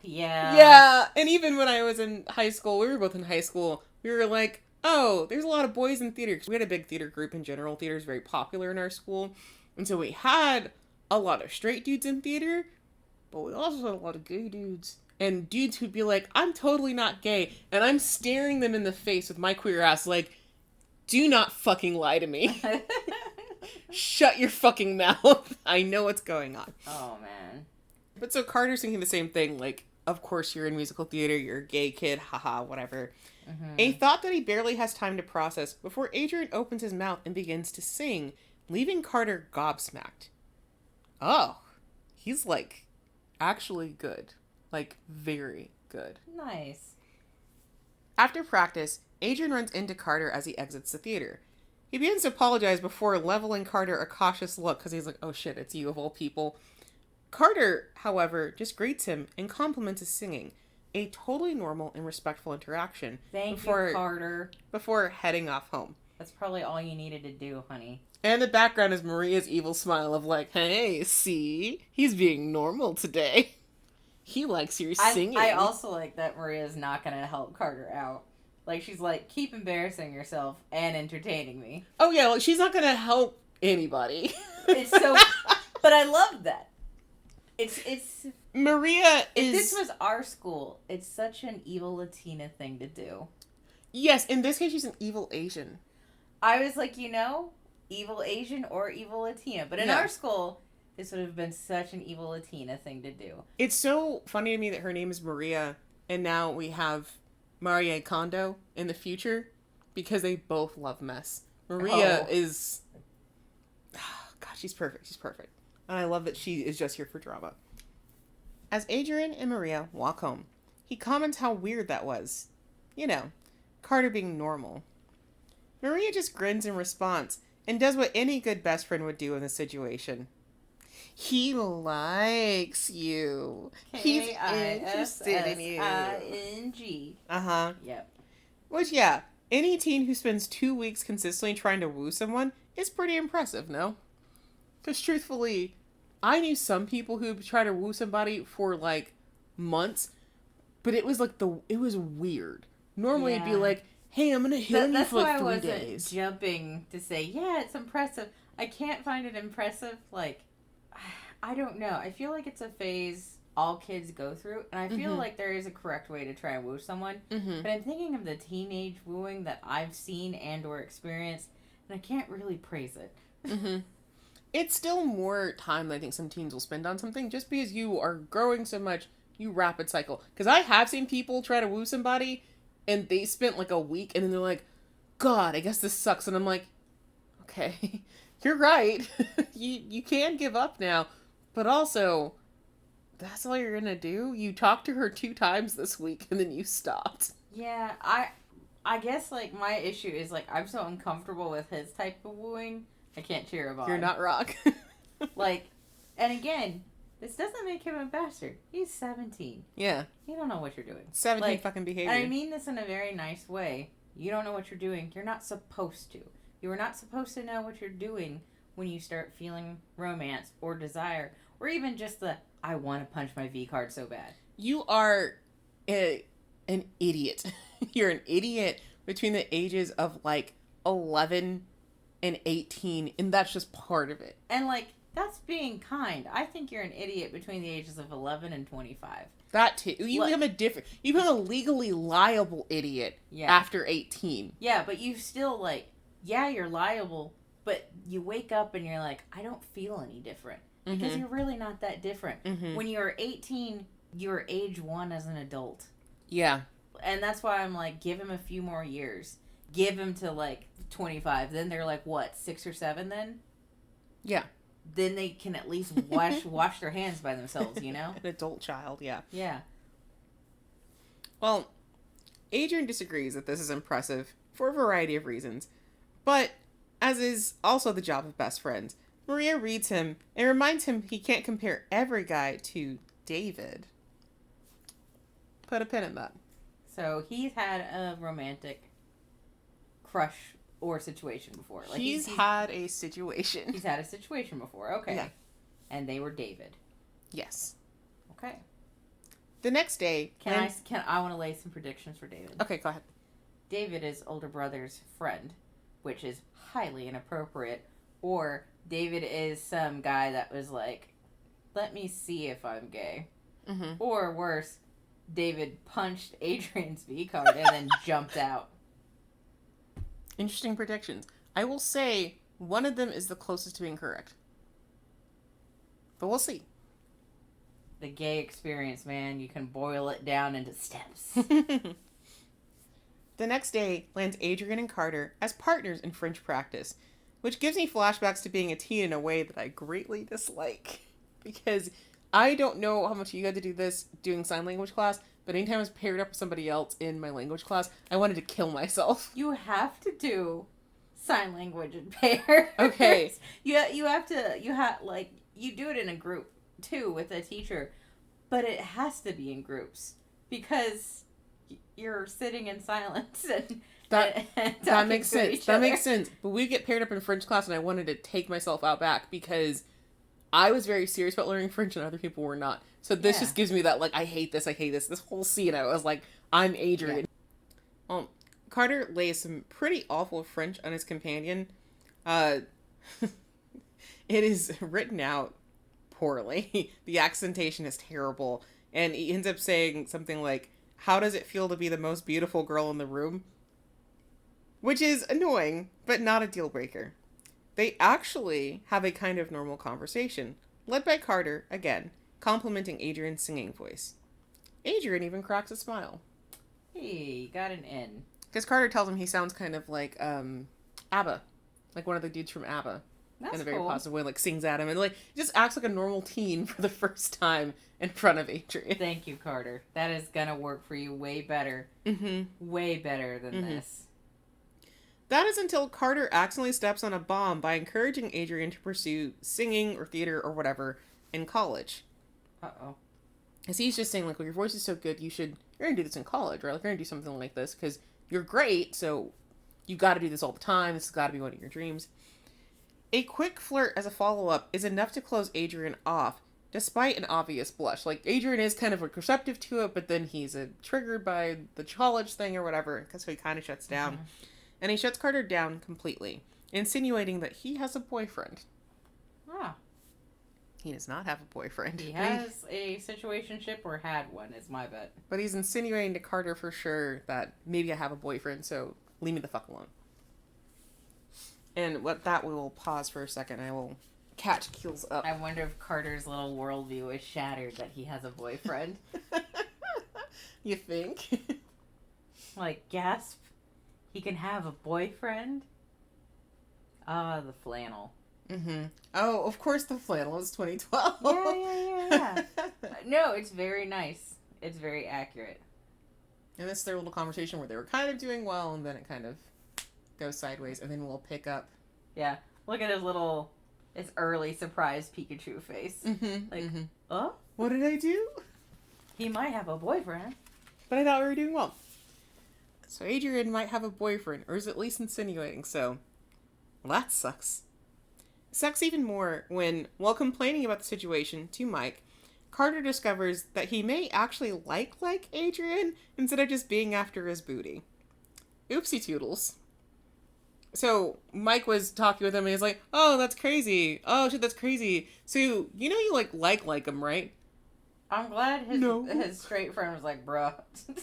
Yeah, and even when I was in high school, we were both in high school, we were like, oh, there's a lot of boys in theater. We had a big theater group in general. Theater is very popular in our school. And so we had a lot of straight dudes in theater, but we also had a lot of gay dudes. And dudes who'd be like, I'm totally not gay. And I'm staring them in the face with my queer ass like, do not fucking lie to me. Shut your fucking mouth. I know what's going on. Oh, man. But so Carter's thinking the same thing, like, of course you're in musical theater, you're a gay kid, haha, whatever. Mm-hmm. A thought that he barely has time to process before Adrian opens his mouth and begins to sing, leaving Carter gobsmacked. Oh, he's, like, actually good. Like, very good. Nice. After practice, Adrian runs into Carter as he exits the theater. He begins to apologize before leveling Carter a cautious look, because he's like, oh shit, it's you of all people. Carter, however, just greets him and compliments his singing. A totally normal and respectful interaction. Thank you, Carter. Before heading off home. That's probably all you needed to do, honey. And in the background is Maria's evil smile of like, hey, see? He's being normal today. He likes your singing. I also like that Maria's not going to help Carter out. Like, she's like, keep embarrassing yourself and entertaining me. Oh, yeah, well, she's not going to help anybody. It's so... But I love that. It's Maria is... If this was our school, it's such an evil Latina thing to do. Yes, in this case, she's an evil Asian. I was like, evil Asian or evil Latina. But in our school, this would have been such an evil Latina thing to do. It's so funny to me that her name is Maria, and now we have Maria Kondo in the future, because they both love mess. Maria is... Oh, God, she's perfect. She's perfect. And I love that she is just here for drama. As Adrian and Maria walk home, he comments how weird that was. Carter being normal. Maria just grins in response and does what any good best friend would do in this situation. He likes you. He's interested in you. K-I-S-S-I-N-G. Uh-huh. Yep. Which, yeah, any teen who spends 2 weeks consistently trying to woo someone is pretty impressive, no? Because truthfully, I knew some people who try to woo somebody for, like, months, but it was, like, it was weird. Normally it'd be like, hey, I'm going to hit on you for, like, 3 days. That's why I wasn't jumping to say, yeah, it's impressive. I can't find it impressive, like, I don't know. I feel like it's a phase all kids go through, and I feel like there is a correct way to try and woo someone, but I'm thinking of the teenage wooing that I've seen and or experienced, and I can't really praise it. It's still more time than I think some teens will spend on something, just because you are growing so much, you rapid cycle. Because I have seen people try to woo somebody, and they spent like a week, and then they're like, God, I guess this sucks. And I'm like, okay, you're right. you can give up now. But also, that's all you're going to do? You talked to her 2 times this week, and then you stopped. Yeah, I guess, like, my issue is, like, I'm so uncomfortable with his type of wooing, I can't cheer him on. You're not rock. Like, and again, this doesn't make him a bastard. He's 17. Yeah. You don't know what you're doing. 17 fucking behavior. And I mean this in a very nice way. You don't know what you're doing. You're not supposed to. You are not supposed to know what you're doing when you start feeling romance or desire. Or even just I want to punch my V card so bad. You are an idiot. You're an idiot between the ages of, like, 11 and 18, and that's just part of it. And, like, that's being kind. I think you're an idiot between the ages of 11 and 25. That too. You become a legally liable idiot after 18. Yeah, but you still, like, you're liable, but you wake up and you're like, I don't feel any different. Because you're really not that different. When you're 18, you're age 1 as an adult. Yeah. And that's why I'm like, give him a few more years. Give him to, like, 25. Then they're like, what, 6 or 7 then? Yeah. Then they can at least wash their hands by themselves, you know? An adult child, yeah. Yeah. Well, Adrian disagrees that this is impressive for a variety of reasons, but as is also the job of best friends, Maria reads him and reminds him he can't compare every guy to David. Put a pin in that. So he's had a romantic crush or situation before. Like he's had a situation. He's had a situation before. Okay. Yeah. And they were David. Yes. Okay. The next day, I want to lay some predictions for David. Okay, go ahead. David is older brother's friend, which is highly inappropriate. Or David is some guy that was like, let me see if I'm gay. Mm-hmm. Or worse, David punched Adrian's V card and then jumped out. Interesting predictions. I will say one of them is the closest to being correct. But we'll see. The gay experience, man. You can boil it down into steps. The next day lands Adrian and Carter as partners in French practice, which gives me flashbacks to being a teen in a way that I greatly dislike. Because I don't know how much you got to do this doing sign language class, but anytime I was paired up with somebody else in my language class, I wanted to kill myself. You have to do sign language in pairs. Okay. You do it in a group too with a teacher, but it has to be in groups because you're sitting in silence and that makes sense. That makes sense. But we get paired up in French class, and I wanted to take myself out back because I was very serious about learning French, and other people were not. So this just gives me that I hate this. This whole scene. I was like, I'm Adrian. Yeah. Carter lays some pretty awful French on his companion. It is written out poorly. The accentation is terrible. And he ends up saying something like, how does it feel to be the most beautiful girl in the room? Which is annoying, but not a deal breaker. They actually have a kind of normal conversation, led by Carter, again, complimenting Adrian's singing voice. Adrian even cracks a smile. Hey, got an N. Because Carter tells him he sounds kind of like ABBA. Like one of the dudes from ABBA. That's in a very cool. positive way, sings at him and just acts like a normal teen for the first time in front of Adrian. Thank you, Carter. That is gonna work for you way better. Mm-hmm. Way better than this. That is until Carter accidentally steps on a bomb by encouraging Adrian to pursue singing or theater or whatever in college. Uh-oh. Because he's just saying, well, your voice is so good, you're gonna do this in college, right? You're gonna do something like this because you're great, so you gotta do this all the time. This has gotta be one of your dreams. A quick flirt as a follow-up is enough to close Adrian off, despite an obvious blush. Adrian is kind of receptive to it, but then he's triggered by the college thing or whatever, so he kind of shuts down. Mm-hmm. And he shuts Carter down completely, insinuating that he has a boyfriend. Ah. He does not have a boyfriend. He has a situationship or had one, is my bet. But he's insinuating to Carter for sure that maybe I have a boyfriend, so leave me the fuck alone. And with that, we will pause for a second. I will catch Keelz up. I wonder if Carter's little worldview is shattered that he has a boyfriend. You think? Gasp. He can have a boyfriend? Ah, the flannel. Mm-hmm. Oh, of course the flannel is 2012. Yeah. No, it's very nice. It's very accurate. And this is their little conversation where they were kind of doing well, and then it kind of goes sideways, and then we'll pick up. Yeah. Look at his early surprise Pikachu face. Mm-hmm. Oh? What did I do? He might have a boyfriend. But I thought we were doing well. So Adrian might have a boyfriend, or is at least insinuating so. Well, that sucks. Sucks even more when, while complaining about the situation to Mike, Carter discovers that he may actually like Adrian instead of just being after his booty. Oopsie toodles. So Mike was talking with him and he's like, oh, that's crazy. Oh, shit, that's crazy. So, you like him, right? I'm glad his straight friend was like, bruh.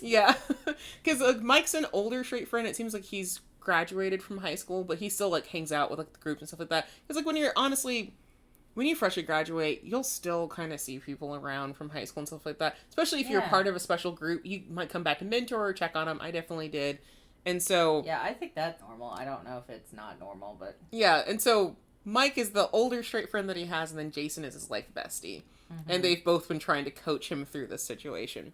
Yeah. Because Mike's an older straight friend. It seems like he's graduated from high school, but he still, hangs out with, the groups and stuff like that. Because, when you freshly graduate, you'll still kind of see people around from high school and stuff like that. Especially if you're part of a special group. You might come back and mentor or check on them. I definitely did. And so... Yeah, I think that's normal. I don't know if it's not normal, but... Yeah, and so Mike is the older straight friend that he has, and then Jason is his life bestie. Mm-hmm. And they've both been trying to coach him through this situation.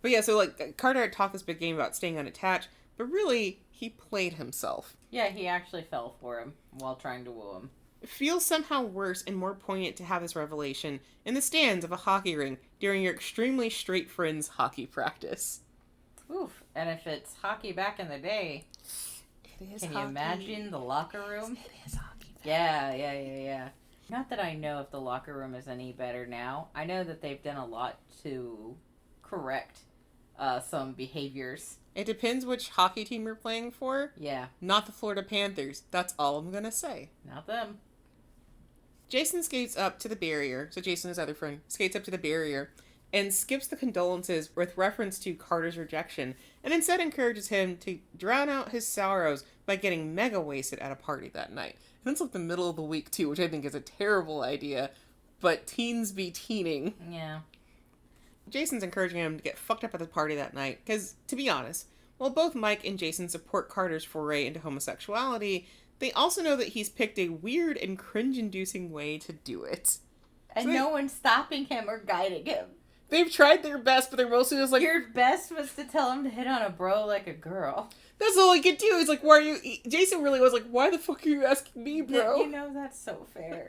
But yeah, so like Carter had talked this big game about staying unattached, but really he played himself. Yeah, he actually fell for him while trying to woo him. It feels somehow worse and more poignant to have this revelation in the stands of a hockey rink during your extremely straight friend's hockey practice. Oof. And if it's hockey back in the day, can you imagine the locker room? It is hockey. Yeah. Not that I know if the locker room is any better now. I know that they've done a lot to correct some behaviors. It depends which hockey team you're playing for. Yeah. Not the Florida Panthers. That's all I'm going to say. Not them. Jason skates up to the barrier. So Jason, his other friend, skates up to the barrier and skips the condolences with reference to Carter's rejection and instead encourages him to drown out his sorrows by getting mega wasted at a party that night. And it's like the middle of the week too, which I think is a terrible idea, but teens be teening. Yeah. Jason's encouraging him to get fucked up at the party that night because, to be honest, while both Mike and Jason support Carter's foray into homosexuality, they also know that he's picked a weird and cringe-inducing way to do it. And no one's stopping him or guiding him. They've tried their best, but they're mostly just like... Your best was to tell him to hit on a bro like a girl. That's all he could do. He's like, why are you... Jason really was like, why the fuck are you asking me, bro? You know, that's so fair.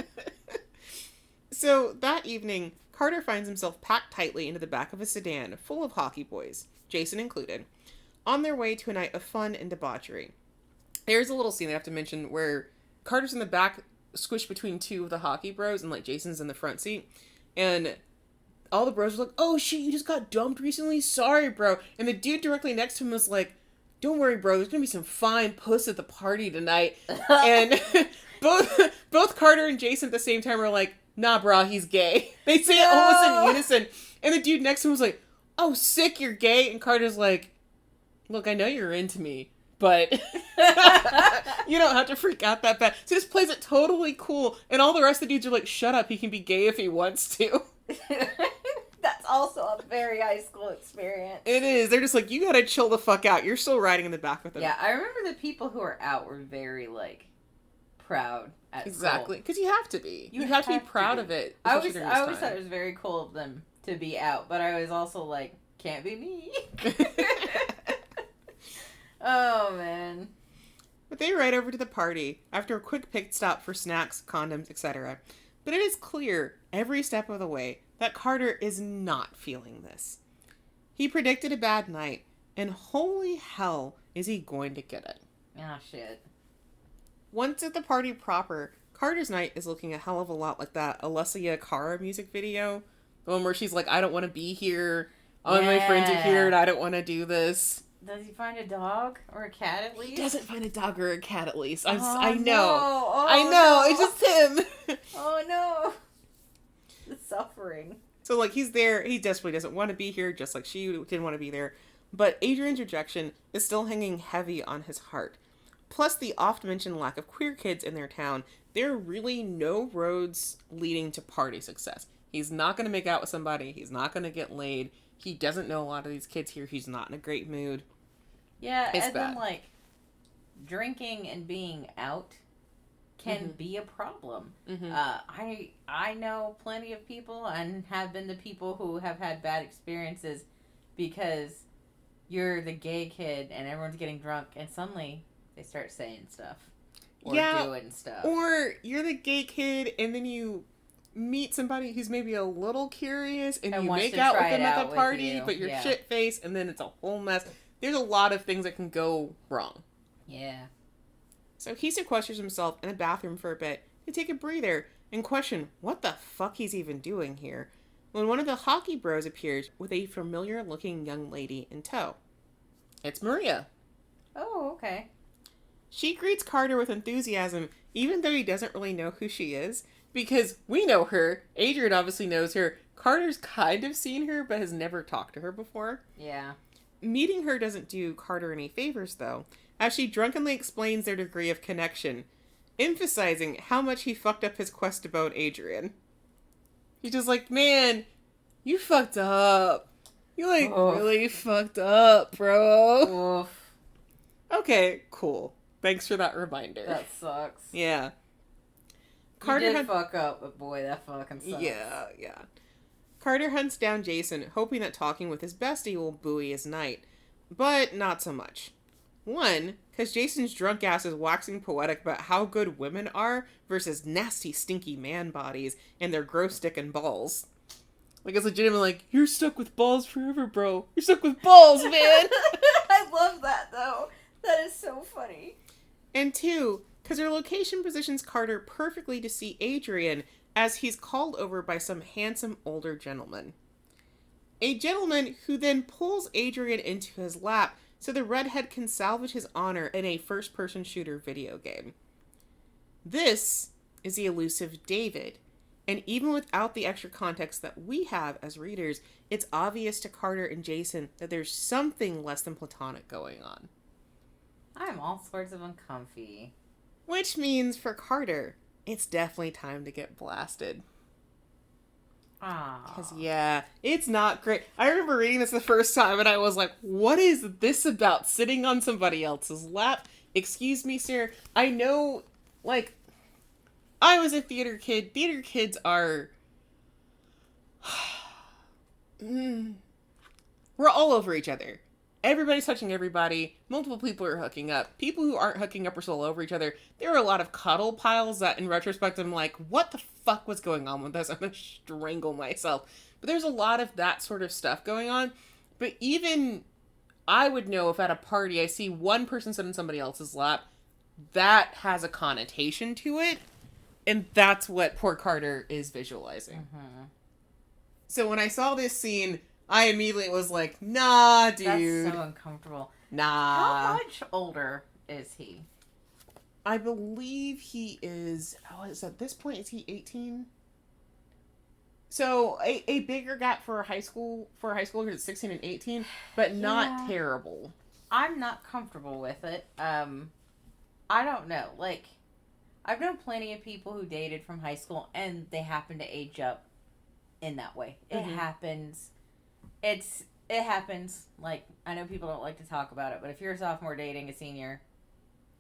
So, that evening, Carter finds himself packed tightly into the back of a sedan full of hockey boys, Jason included, on their way to a night of fun and debauchery. There's a little scene I have to mention where Carter's in the back, squished between two of the hockey bros, and like Jason's in the front seat, and all the bros are like, oh shit, you just got dumped recently? Sorry, bro. And the dude directly next to him was like, don't worry, bro, there's gonna be some fine puss at the party tonight. And both Carter and Jason at the same time are like, nah, bro, he's gay. They say it almost in unison. And the dude next to him was like, oh, sick, you're gay? And Carter's like, look, I know you're into me, but you don't have to freak out that bad. So this plays it totally cool. And all the rest of the dudes are like, shut up, he can be gay if he wants to. That's also a very high school experience. It is. They're just like, you gotta chill the fuck out. You're still riding in the back with them. Yeah, I remember the people who were out were very, like, proud at Exactly. school. Because you have to be. You have to be proud of it. I always thought it was very cool of them to be out, but I was also like, can't be me. Oh, man. But they ride over to the party after a quick pit stop for snacks, condoms, etc. But it is clear, every step of the way, that Carter is not feeling this. He predicted a bad night, and holy hell is he going to get it. Oh, shit. Once at the party proper, Carter's night is looking a hell of a lot like that Alessia Cara music video. The one where she's like, I don't want to be here. All my friends are here and I don't want to do this. Does he find a dog or a cat at least? He doesn't find a dog or a cat at least. I know. No. Oh, I know. No. It's just him. Oh, no. The suffering. So, like, he's there. He desperately doesn't want to be here, just like she didn't want to be there. But Adrian's rejection is still hanging heavy on his heart. Plus the oft-mentioned lack of queer kids in their town, there are really no roads leading to party success. He's not going to make out with somebody. He's not going to get laid. He doesn't know a lot of these kids here. He's not in a great mood. Yeah, it's and bad. then, like, drinking and being out can be a problem. Mm-hmm. I know plenty of people and have been the people who have had bad experiences because you're the gay kid and everyone's getting drunk and suddenly they start saying stuff or doing stuff. Or you're the gay kid and then you meet somebody who's maybe a little curious and you make out with them at the party, but you're shit-faced and then it's a whole mess. There's a lot of things that can go wrong. Yeah. So he sequesters himself in a bathroom for a bit to take a breather and question what the fuck he's even doing here when one of the hockey bros appears with a familiar-looking young lady in tow. It's Maria. Oh, okay. She greets Carter with enthusiasm, even though he doesn't really know who she is, because we know her, Adrian obviously knows her, Carter's kind of seen her, but has never talked to her before. Yeah. Meeting her doesn't do Carter any favors, though, as she drunkenly explains their degree of connection, emphasizing how much he fucked up his quest to bone Adrian. He's just like, man, you fucked up. You, really fucked up, bro. Oof. Okay, cool. Thanks for that reminder. That sucks. Yeah. Carter did fuck up, but boy, that fucking sucks. Yeah. Carter hunts down Jason, hoping that talking with his bestie will buoy his night. But not so much. One, because Jason's drunk ass is waxing poetic about how good women are versus nasty, stinky man bodies and their gross dick and balls. Like, it's legitimately like, you're stuck with balls forever, bro. You're stuck with balls, man. I love that, though. That is so funny. And two, because her location positions Carter perfectly to see Adrian as he's called over by some handsome older gentleman. A gentleman who then pulls Adrian into his lap so the redhead can salvage his honor in a first-person shooter video game. This is the elusive David, and even without the extra context that we have as readers, it's obvious to Carter and Jason that there's something less than platonic going on. I'm all sorts of uncomfy. Which means for Carter, it's definitely time to get blasted. Because, yeah, it's not great. I remember reading this the first time and I was like, what is this about? Sitting on somebody else's lap? Excuse me, sir. I know, like, I was a theater kid. Theater kids are... We're all over each other. Everybody's touching everybody. Multiple people are hooking up. People who aren't hooking up are still over each other. There are a lot of cuddle piles that, in retrospect, I'm like, what the fuck was going on with this? I'm going to strangle myself. But there's a lot of that sort of stuff going on. But even I would know if at a party I see one person sit on somebody else's lap, that has a connotation to it. And that's what poor Carter is visualizing. Mm-hmm. So when I saw this scene... I immediately was like, nah, dude. That's so uncomfortable. Nah. How much older is he? I believe he is, at this point, is he 18? So, a bigger gap for a high school, because it's 16 and 18, but not terrible. I'm not comfortable with it. I don't know. Like, I've known plenty of people who dated from high school, and they happen to age up in that way. It happens. It happens. Like, I know people don't like to talk about it, but if you're a sophomore dating a senior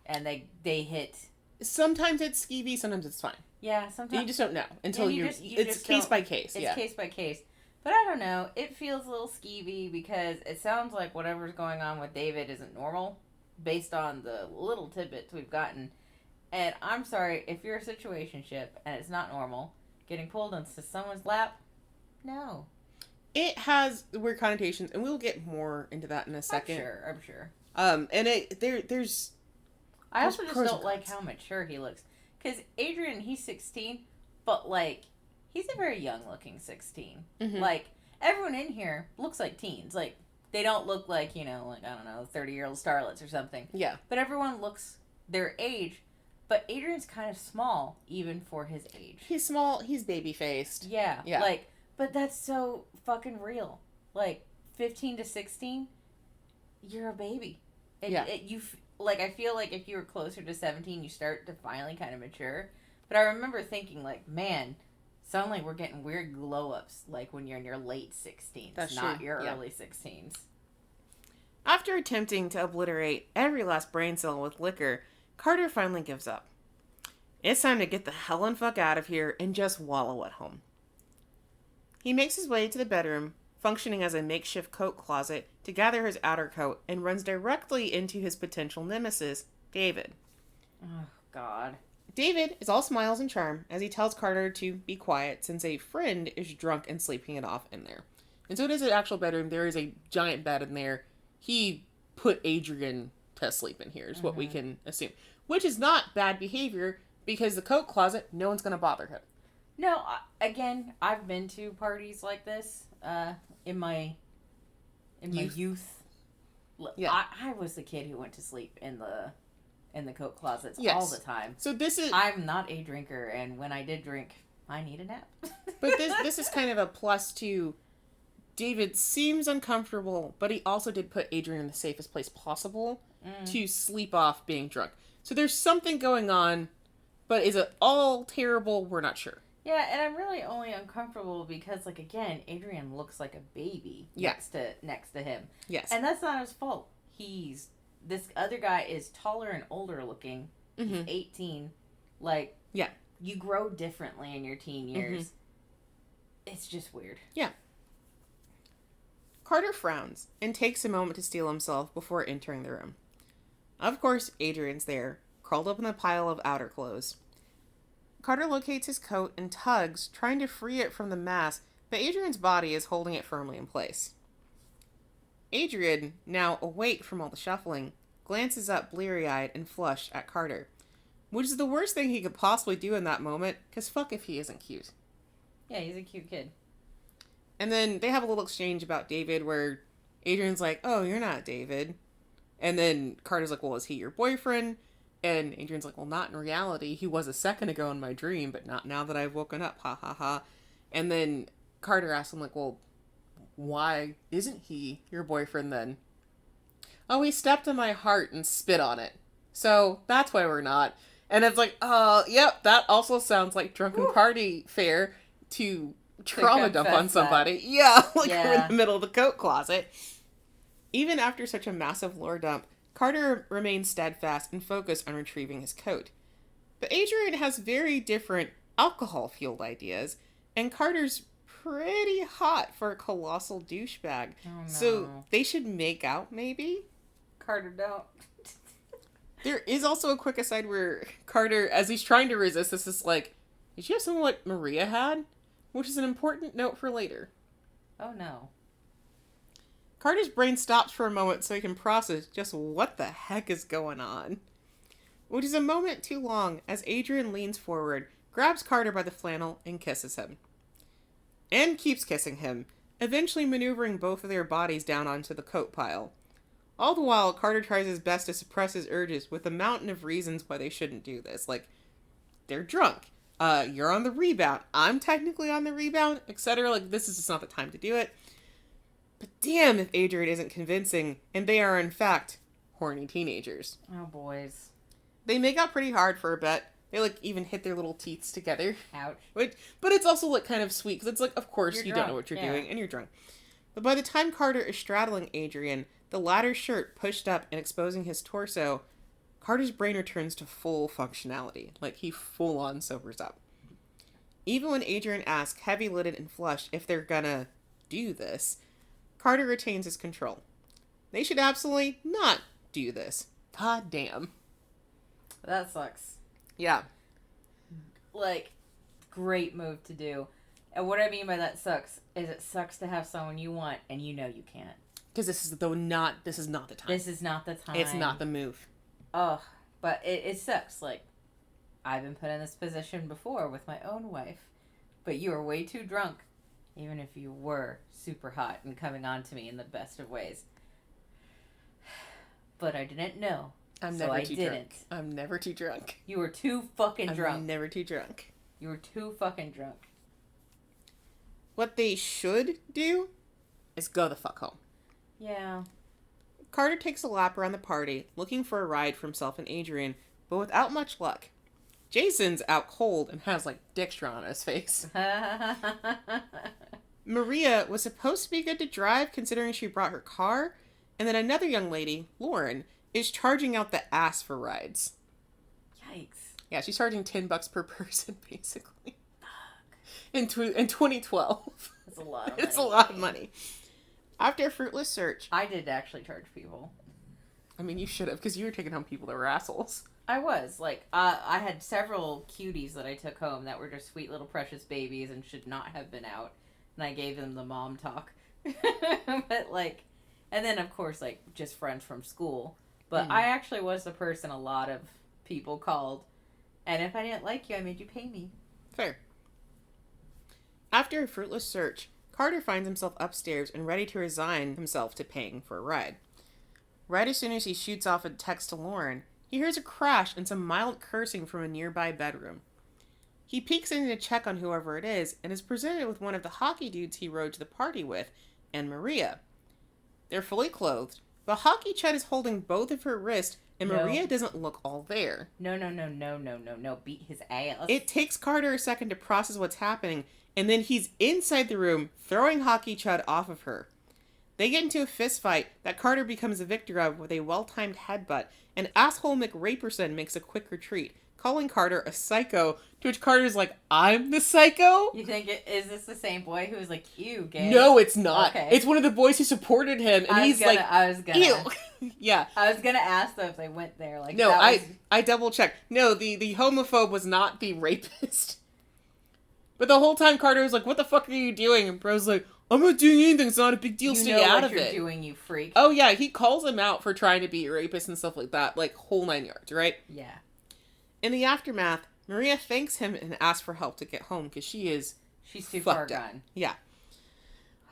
and they hit... Sometimes it's skeevy, sometimes it's fine. Yeah, sometimes... You just don't know until it's case by case. It's case by case. But I don't know. It feels a little skeevy because it sounds like whatever's going on with David isn't normal based on the little tidbits we've gotten. And I'm sorry, if you're a situationship and it's not normal, getting pulled into someone's lap, no. It has weird connotations, and we'll get more into that in a second. I'm sure. And there's. I also just don't like how mature he looks, because Adrian, he's 16, but like he's a very young-looking 16. Mm-hmm. Like everyone in here looks like teens. Like they don't look like like I don't know 30-year-old starlets or something. Yeah. But everyone looks their age. But Adrian's kind of small, even for his age. He's small. He's baby-faced. Yeah. Like. But that's so fucking real. Like, 15 to 16, you're a baby. I feel like if you were closer to 17, you start to finally kind of mature. But I remember thinking, like, man, suddenly we're getting weird glow-ups, like when you're in your late 16s, not your early 16s. After attempting to obliterate every last brain cell with liquor, Carter finally gives up. It's time to get the hell and fuck out of here and just wallow at home. He makes his way to the bedroom, functioning as a makeshift coat closet, to gather his outer coat, and runs directly into his potential nemesis, David. Oh, God. David is all smiles and charm as he tells Carter to be quiet since a friend is drunk and sleeping it off in there. And so it is an actual bedroom. There is a giant bed in there. He put Adrian to sleep in here, is what we can assume. Which is not bad behavior, because the coat closet, no one's going to bother him. No, again, I've been to parties like this in my youth. Yeah. I was the kid who went to sleep in the coat closets all the time. So I'm not a drinker, and when I did drink, I need a nap. But this is kind of a plus to David seems uncomfortable, but he also did put Adrian in the safest place possible to sleep off being drunk. So there's something going on, but is it all terrible? We're not sure. Yeah, and I'm really only uncomfortable because, like, again, Adrian looks like a baby next to him. Yes. And that's not his fault. This other guy is taller and older looking. He's 18. Like, you grow differently in your teen years. It's just weird. Yeah. Carter frowns and takes a moment to steel himself before entering the room. Of course, Adrian's there, curled up in a pile of outer clothes. Carter locates his coat and tugs, trying to free it from the mass, but Adrian's body is holding it firmly in place. Adrian, now awake from all the shuffling, glances up bleary-eyed and flushed at Carter, which is the worst thing he could possibly do in that moment, because fuck if he isn't cute. Yeah, he's a cute kid. And then they have a little exchange about David where Adrian's like, oh, you're not David. And then Carter's like, well, is he your boyfriend? And Adrian's like, well, not in reality. He was a second ago in my dream, but not now that I've woken up. Ha ha ha. And then Carter asks him, like, well, why isn't he your boyfriend then? Oh, he stepped on my heart and spit on it. So that's why we're not. And it's like, yep, that also sounds like drunken party fare to trauma dump on somebody. That. Yeah, like we're in the middle of the coat closet. Even after such a massive lore dump, Carter remains steadfast and focused on retrieving his coat. But Adrian has very different alcohol-fueled ideas, and Carter's pretty hot for a colossal douchebag. Oh, no. So they should make out, maybe? Carter, don't. There is also a quick aside where Carter, as he's trying to resist this, is like, did you have something like Maria had? Which is an important note for later. Oh, no. Carter's brain stops for a moment so he can process just what the heck is going on. Which is a moment too long as Adrian leans forward, grabs Carter by the flannel, and kisses him. And keeps kissing him, eventually maneuvering both of their bodies down onto the coat pile. All the while, Carter tries his best to suppress his urges with a mountain of reasons why they shouldn't do this. Like, they're drunk. You're on the rebound. I'm technically on the rebound, etc. Like, this is just not the time to do it. But damn if Adrian isn't convincing, and they are in fact horny teenagers. Oh, boys. They make out pretty hard for a bit. They, like, even hit their little teeths together. Ouch. But it's also, like, kind of sweet, because it's like, of course, you don't know what you're doing, and you're drunk. But by the time Carter is straddling Adrian, the latter's shirt pushed up and exposing his torso, Carter's brain returns to full functionality. Like, he full-on sobers up. Even when Adrian asks, heavy-lidded and flushed, if they're gonna do this, Carter retains his control. They should absolutely not do this. God damn. That sucks. Yeah. Like, great move to do. And what I mean by that sucks is it sucks to have someone you want and you know you can't. Because this is not the time. This is not the time. It's not the move. Ugh. But it sucks. Like, I've been put in this position before with my own wife. But you are way too drunk. Even if you were super hot and coming on to me in the best of ways. But I didn't know. I'm never too drunk. I'm never too drunk. You were too fucking drunk. I'm never too drunk. You were too fucking drunk. What they should do is go the fuck home. Yeah. Carter takes a lap around the party, looking for a ride for himself and Adrian, but without much luck. Jason's out cold and has, like, Dextron on his face. Maria was supposed to be good to drive, considering she brought her car, and then another young lady, Lauren, is charging out the ass for rides. Yikes. Yeah, she's charging $10 per person, basically. Fuck. In 2012. That's a lot of money. It's a lot of money. After a fruitless search... I did actually charge people. I mean, you should have, because you were taking home people that were assholes. I was. Like, I had several cuties that I took home that were just sweet little precious babies and should not have been out. And I gave them the mom talk. But, like... And then, of course, like, just friends from school. But I actually was the person a lot of people called. And if I didn't like you, I made you pay me. Fair. After a fruitless search, Carter finds himself upstairs and ready to resign himself to paying for a ride. Right as soon as he shoots off a text to Lauren, he hears a crash and some mild cursing from a nearby bedroom. He peeks in to check on whoever it is and is presented with one of the hockey dudes he rode to the party with, and Maria. They're fully clothed, but Hockey Chud is holding both of her wrists, and Maria doesn't look all there. No. Beat his ass. It takes Carter a second to process what's happening, and then he's inside the room, throwing Hockey Chud off of her. They get into a fist fight that Carter becomes a victor of with a well-timed headbutt, and asshole McRaperson makes a quick retreat, calling Carter a psycho, to which Carter's like, I'm the psycho? You think is this the same boy who was like, ew, gay? No, it's not. Okay. It's one of the boys who supported him, and he's like, ew. Yeah. I was gonna ask, though, if they went there. Like, no, I double-checked. No, the homophobe was not the rapist. But the whole time Carter was like, what the fuck are you doing? And Bro's like, I'm not doing anything. It's not a big deal. Stay out of it. You know what you're doing, you freak. Oh, yeah. He calls him out for trying to be a rapist and stuff like that. Like, whole 9 yards, right? Yeah. In the aftermath, Maria thanks him and asks for help to get home because she's too far gone. Up. Yeah.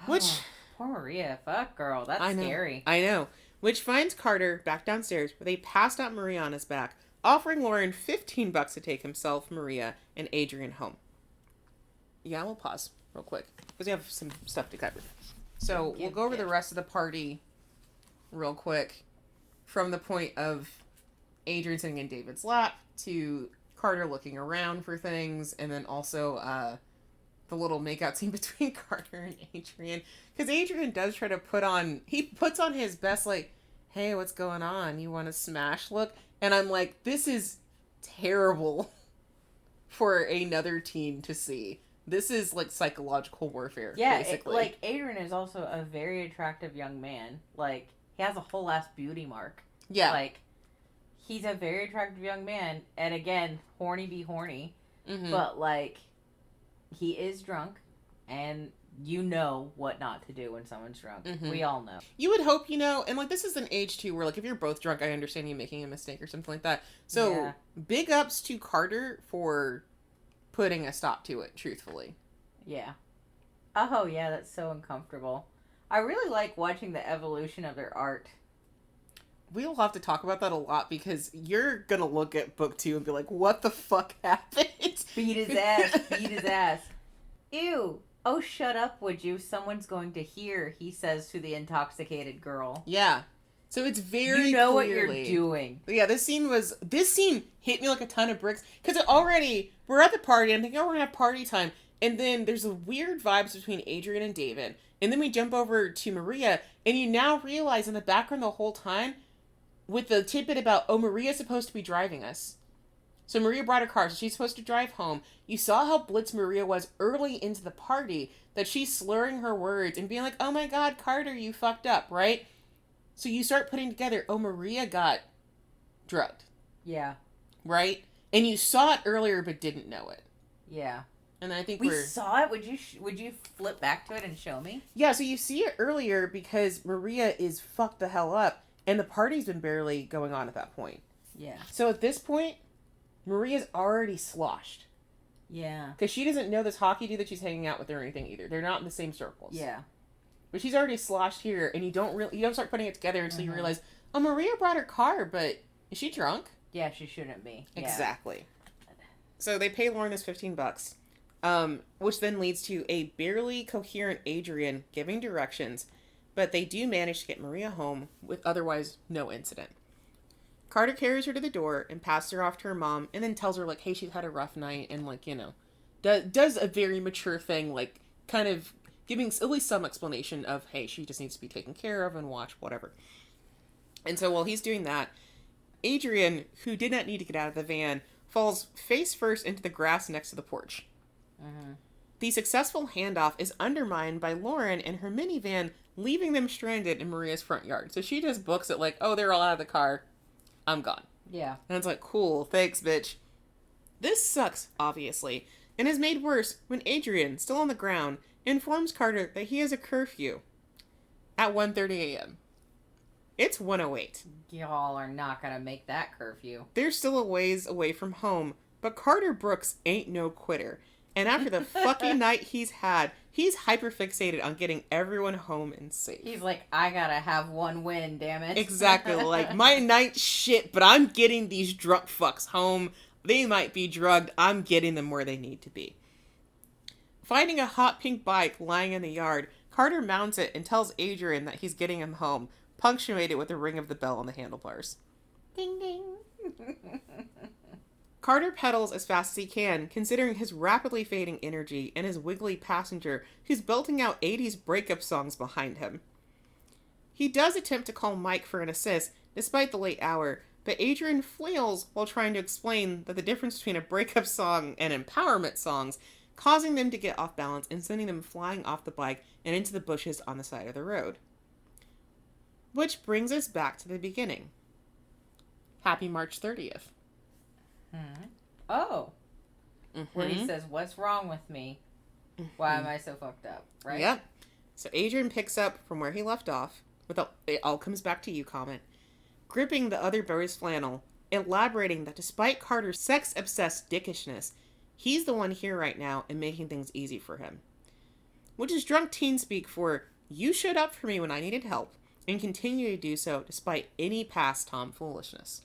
Which... poor Maria. Fuck, girl. That's scary. I know. Which finds Carter back downstairs where they passed out Maria on his back, offering Lauren $15 to take himself, Maria, and Adrian home. Yeah, we'll pause real quick because we have some stuff to cover. So we'll go over the rest of the party real quick from the point of Adrian sitting in David's lap to Carter looking around for things, and then also the little makeout scene between Carter and Adrian. Because Adrian does try to puts on his best, like, hey, what's going on? You want to smash look? And I'm like, this is terrible for another teen to see. This is, like, psychological warfare, basically. Like, Adrian is also a very attractive young man. Like, he has a whole ass beauty mark. Yeah. Like, he's a very attractive young man. And again, horny be horny. Mm-hmm. But, like, he is drunk. And you know what not to do when someone's drunk. Mm-hmm. We all know. You would hope, and, like, this is an age, too, where, like, if you're both drunk, I understand you making a mistake or something like that. So, big ups to Carter for putting a stop to it, truthfully. Yeah. Oh, yeah, that's so uncomfortable. I really like watching the evolution of their art. We'll have to talk about that a lot because you're gonna look at book 2 and be like, what the fuck happened? Beat his ass. Ew. Oh, shut up, would you? Someone's going to hear, he says to the intoxicated girl. Yeah. So it's very You know clearly, what you're doing. Yeah, this scene hit me like a ton of bricks. Because we're at the party, I'm thinking, oh, we're gonna have party time. And then there's a weird vibes between Adrian and David. And then we jump over to Maria, and you now realize in the background the whole time, with the tidbit about, oh, Maria's supposed to be driving us. So Maria brought her car, so she's supposed to drive home. You saw how blitz Maria was early into the party, that she's slurring her words and being like, oh my god, Carter, you fucked up, right? So you start putting together, oh, Maria got drugged. Yeah. Right? And you saw it earlier but didn't know it. Yeah. And I think we saw it? Would you flip back to it and show me? Yeah, so you see it earlier because Maria is fucked the hell up, and the party's been barely going on at that point. Yeah. So at this point, Maria's already sloshed. Yeah. Because she doesn't know this hockey dude that she's hanging out with or anything either. They're not in the same circles. Yeah. But she's already sloshed here, and you don't start putting it together until you realize, oh, Maria brought her car, but is she drunk? Yeah, she shouldn't be. Yeah. Exactly. So they pay Lauren this $15, which then leads to a barely coherent Adrian giving directions, but they do manage to get Maria home with otherwise no incident. Carter carries her to the door and passes her off to her mom, and then tells her, like, hey, she's had a rough night, and, like, does a very mature thing, like, kind of giving at least some explanation of, hey, she just needs to be taken care of and watch, whatever. And so while he's doing that, Adrian, who did not need to get out of the van, falls face first into the grass next to the porch. Mm-hmm. The successful handoff is undermined by Lauren and her minivan, leaving them stranded in Maria's front yard. So she just books it like, oh, they're all out of the car. I'm gone. Yeah. And it's like, cool, thanks, bitch. This sucks, obviously, and is made worse when Adrian, still on the ground, informs Carter that he has a curfew at 1:30 a.m. It's 1:08. Y'all are not gonna make that curfew. They're still a ways away from home, but Carter Brooks ain't no quitter. And after the fucking night he's had, he's hyperfixated on getting everyone home and safe. He's like, I gotta have one win, damn it. Exactly. Like, my night's shit, but I'm getting these drunk fucks home. They might be drugged. I'm getting them where they need to be. Finding a hot pink bike lying in the yard, Carter mounts it and tells Adrian that he's getting him home, punctuated with the ring of the bell on the handlebars. Ding ding. Carter pedals as fast as he can, considering his rapidly fading energy and his wiggly passenger who's belting out 80s breakup songs behind him. He does attempt to call Mike for an assist, despite the late hour, but Adrian flails while trying to explain that the difference between a breakup song and empowerment songs, causing them to get off balance and sending them flying off the bike and into the bushes on the side of the road. Which brings us back to the beginning. Happy March 30th. Oh. Where he says, "What's wrong with me? Why am I so fucked up?" Right? Yep. So Adrian picks up from where he left off with a "it all comes back to you" comment, gripping the other boy's flannel, elaborating that despite Carter's sex-obsessed dickishness, he's the one here right now and making things easy for him. Which is drunk teen speak for, you showed up for me when I needed help, and continue to do so despite any past tomfoolishness.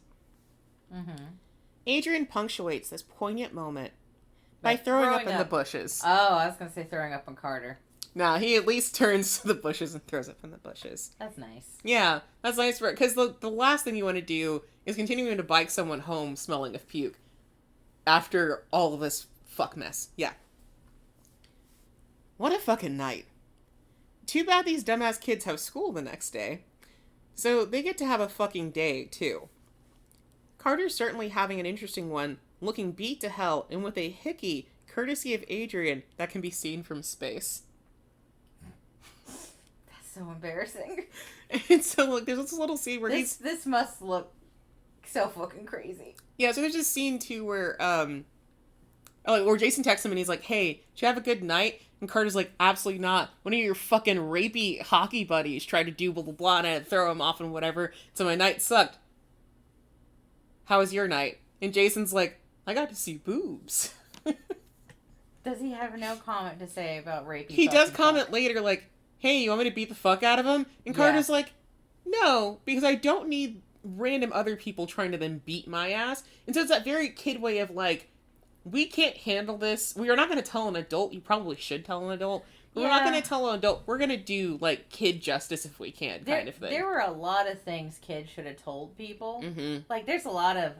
Adrian punctuates this poignant moment by throwing up in the bushes. Oh, I was going to say throwing up on Carter. No, he at least turns to the bushes and throws up in the bushes. That's nice. Yeah, that's nice for it. Because the last thing you want to do is continuing to bike someone home smelling of puke after all of this fuck mess. Yeah. What a fucking night. Too bad these dumbass kids have school the next day. So they get to have a fucking day, too. Carter's certainly having an interesting one, looking beat to hell and with a hickey, courtesy of Adrian, that can be seen from space. That's so embarrassing. And so, look, there's this little scene where This must look so fucking crazy. Yeah, so there's this scene, too, where Jason texts him and he's like, "Hey, did you have a good night?" And Carter's like, "Absolutely not. One of your fucking rapey hockey buddies tried to do blah, blah, blah, and I had to throw him off and whatever, so my night sucked. How was your night?" And Jason's like, "I got to see boobs." Does he have no comment to say about rapey? He does comment later, like, "Hey, you want me to beat the fuck out of him?" And Carter's like, "No, because I don't need random other people trying to then beat my ass." And so it's that very kid way of like, we can't handle this. We are not going to tell an adult. You probably should tell an adult. But we're not going to tell an adult. We're going to do, like, kid justice if we can, kind of thing. There were a lot of things kids should have told people. Like, there's a lot of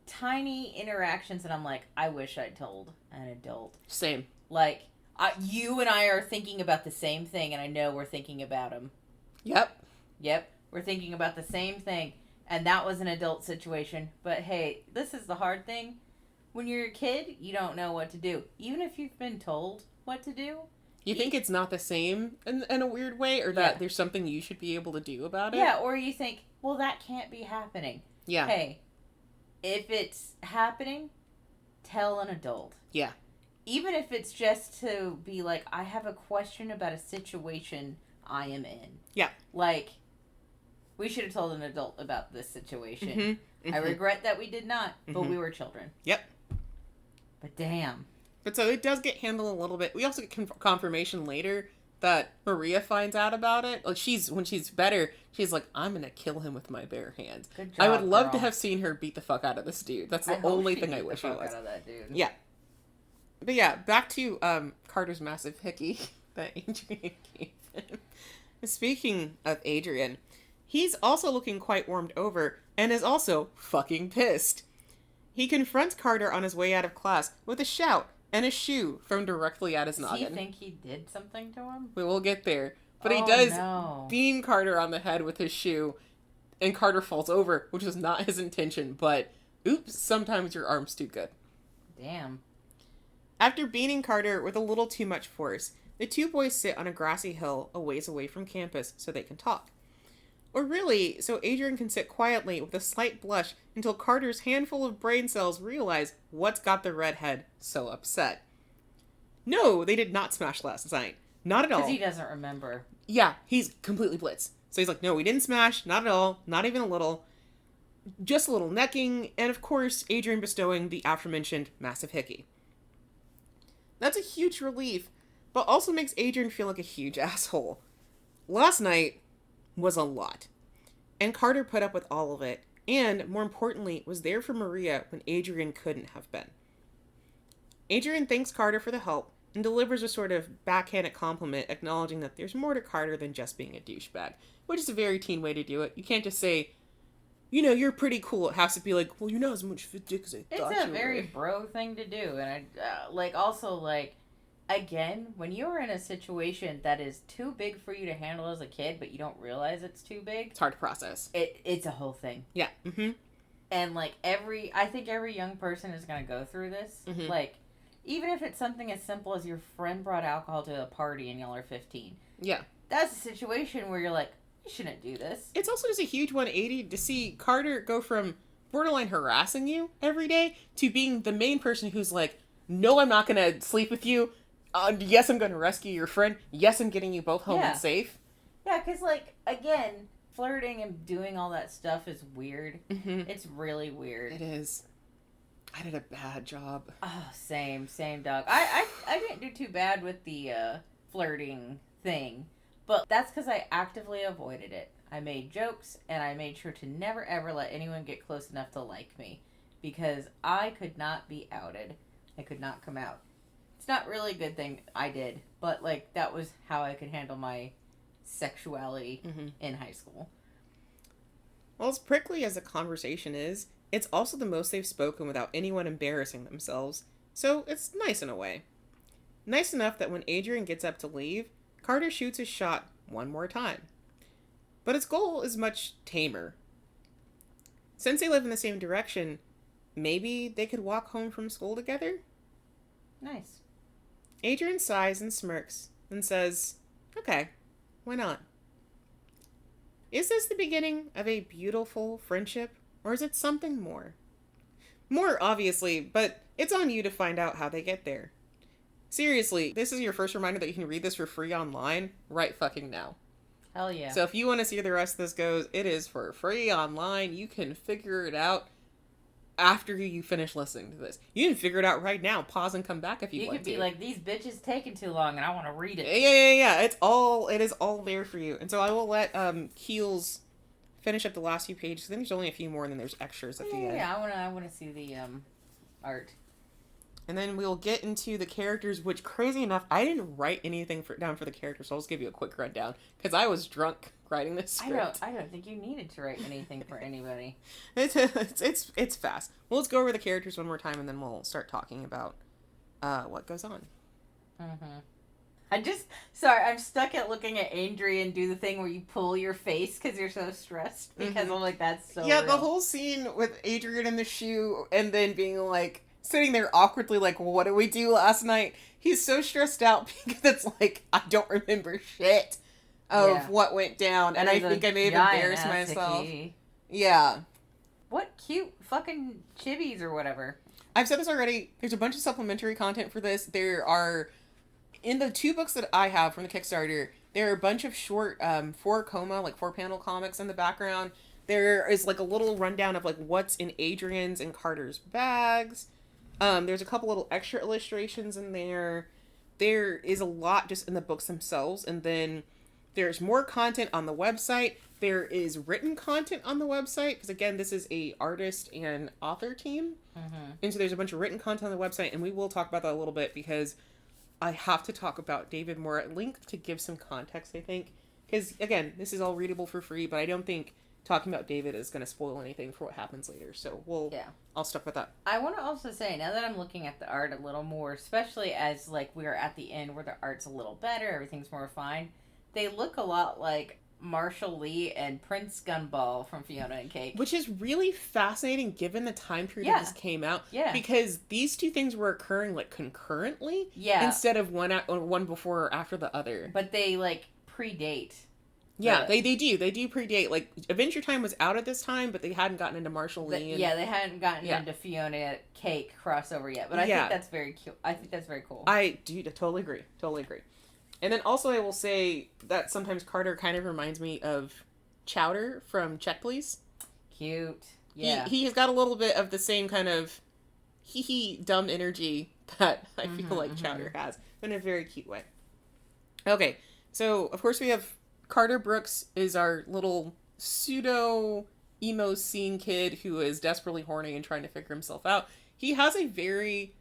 tiny interactions that I'm like, I wish I'd told an adult. Same. Like, you and I are thinking about the same thing, and I know we're thinking about them. Yep. We're thinking about the same thing. And that was an adult situation. But, hey, this is the hard thing. When you're a kid, you don't know what to do. Even if you've been told what to do. You think it's not the same in a weird way, or that there's something you should be able to do about it? Yeah, or you think, well, that can't be happening. Yeah. Hey, if it's happening, tell an adult. Yeah. Even if it's just to be like, I have a question about a situation I am in. Yeah. Like, we should have told an adult about this situation. I regret that we did not, but we were children. Yep. But damn. But so it does get handled a little bit. We also get confirmation later that Maria finds out about it. Like, when she's better, she's like, "I'm gonna kill him with my bare hands." Good job, I would love girl. to have seen her beat the fuck out of this dude. That's the only thing I wish it was. Out of that dude. Yeah. But yeah, back to Carter's massive hickey that Adrian gave him. Speaking of Adrian, he's also looking quite warmed over and is also fucking pissed. He confronts Carter on his way out of class with a shout and a shoe thrown directly at his noggin. Does he think he did something to him? We will get there. But he does beam Carter on the head with his shoe, and Carter falls over, which was not his intention, but oops, sometimes your arm's too good. Damn. After beating Carter with a little too much force, the two boys sit on a grassy hill a ways away from campus so they can talk. Or really, so Adrian can sit quietly with a slight blush until Carter's handful of brain cells realize what's got the redhead so upset. No, they did not smash last night. Not at all. Because he doesn't remember. Yeah, he's completely blitzed. So he's like, no, we didn't smash. Not at all. Not even a little. Just a little necking. And of course, Adrian bestowing the aforementioned massive hickey. That's a huge relief, but also makes Adrian feel like a huge asshole. Last night was a lot. And Carter put up with all of it. And, more importantly, was there for Maria when Adrian couldn't have been. Adrian thanks Carter for the help and delivers a sort of backhanded compliment acknowledging that there's more to Carter than just being a douchebag, which is a very teen way to do it. You can't just say, you know, you're pretty cool. It has to be like, well, you're not as much of a dick as I thought you were. It's a very bro thing to do. And again, when you're in a situation that is too big for you to handle as a kid, but you don't realize it's too big. It's hard to process. It's a whole thing. Yeah. Mm-hmm. And, like, I think every young person is going to go through this. Mm-hmm. Like, even if it's something as simple as your friend brought alcohol to a party and y'all are 15. Yeah. That's a situation where you're like, you shouldn't do this. It's also just a huge 180 to see Carter go from borderline harassing you every day to being the main person who's like, no, I'm not going to sleep with you. Yes, I'm going to rescue your friend. Yes, I'm getting you both home and safe. Yeah, because, like, again, flirting and doing all that stuff is weird. Mm-hmm. It's really weird. It is. I did a bad job. Oh, same, dog. I didn't do too bad with the flirting thing, but that's because I actively avoided it. I made jokes, and I made sure to never, ever let anyone get close enough to like me, because I could not be outed. I could not come out. It's not really a good thing I did, but, like, that was how I could handle my sexuality in high school. Well, as prickly as the conversation is, it's also the most they've spoken without anyone embarrassing themselves, so it's nice in a way. Nice enough that when Adrian gets up to leave, Carter shoots his shot one more time. But his goal is much tamer. Since they live in the same direction, maybe they could walk home from school together? Nice. Adrian sighs and smirks and says, okay, why not? Is this the beginning of a beautiful friendship, or is it something more? More, obviously, but it's on you to find out how they get there. Seriously, this is your first reminder that you can read this for free online right fucking now. Hell yeah. So if you want to see how the rest of this goes, it is for free online. You can figure it out after you finish listening to this. You can figure it out right now. Pause and come back if you want to. You could be like, these bitches taking too long and I want to read it. Yeah. It is all there for you. And so I will let Keelz finish up the last few pages. Then there's only a few more and then there's extras at the end. Yeah, I want to see the art. And then we'll get into the characters, which, crazy enough, I didn't write anything down for the characters, so I'll just give you a quick rundown, because I was drunk writing this script. I don't think you needed to write anything for anybody. It's fast. Well, let's go over the characters one more time, and then we'll start talking about what goes on. I'm stuck at looking at Adrian do the thing where you pull your face because you're so stressed, because I'm like, that's so real. The whole scene with Adrian in the shoe, and then being like, sitting there awkwardly like, well, what did we do last night? He's so stressed out because it's like, I don't remember shit of what went down. And I think I may have embarrassed myself. Yeah. What cute fucking chibis or whatever. I've said this already. There's a bunch of supplementary content for this. There are, in the 2 books that I have from the Kickstarter, there are a bunch of short 4-panel comics in the background. There is like a little rundown of like what's in Adrian's and Carter's bags. There's a couple little extra illustrations in there. There is a lot just in the books themselves. And then there's more content on the website. There is written content on the website. Because again, this is a artist and author team. And so there's a bunch of written content on the website. And we will talk about that a little bit because I have to talk about David more at length to give some context, I think. Because again, this is all readable for free. But I don't think talking about David is going to spoil anything for what happens later. So I'll stuck with that. I want to also say, now that I'm looking at the art a little more, especially as like we're at the end where the art's a little better, everything's more refined, they look a lot like Marshall Lee and Prince Gumball from Fiona and Cake. Which is really fascinating given the time period this came out. Yeah. Because these 2 things were occurring like concurrently. Yeah. Instead of one before or after the other. But they like predate. Yeah, they do. They do predate. Like, Adventure Time was out at this time, but they hadn't gotten into Marshall Lee. They hadn't gotten into Fiona Cake crossover yet. But I think that's very cute. I think that's very cool. I totally agree. And then also I will say that sometimes Carter kind of reminds me of Chowder from Check Please. Cute. Yeah. He has got a little bit of the same kind of dumb energy that I feel like Chowder has, in a very cute way. Okay, so of course we have Carter Brooks is our little pseudo emo scene kid who is desperately horny and trying to figure himself out. He has a very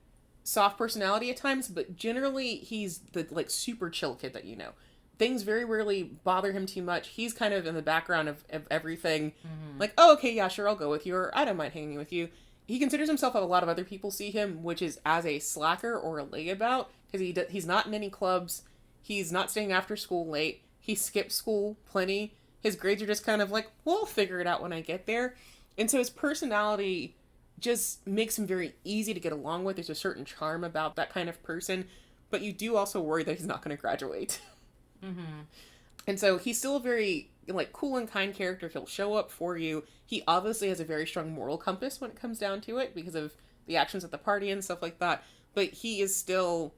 soft personality at times, but generally he's the like super chill kid that you know. Things very rarely bother him too much. He's kind of in the background of everything. Like, oh, okay, yeah, sure, I'll go with you, or I don't mind hanging with you. He considers himself what a lot of other people see him, which is as a slacker or a layabout, because he's not in any clubs. He's not staying after school late. He skips school plenty. His grades are just kind of like, well, I'll figure it out when I get there. And so his personality just makes him very easy to get along with. There's a certain charm about that kind of person, but you do also worry that he's not going to graduate. Mm-hmm. And so he's still a very, like, cool and kind character. He'll show up for you. He obviously has a very strong moral compass when it comes down to it because of the actions at the party and stuff like that. But he is still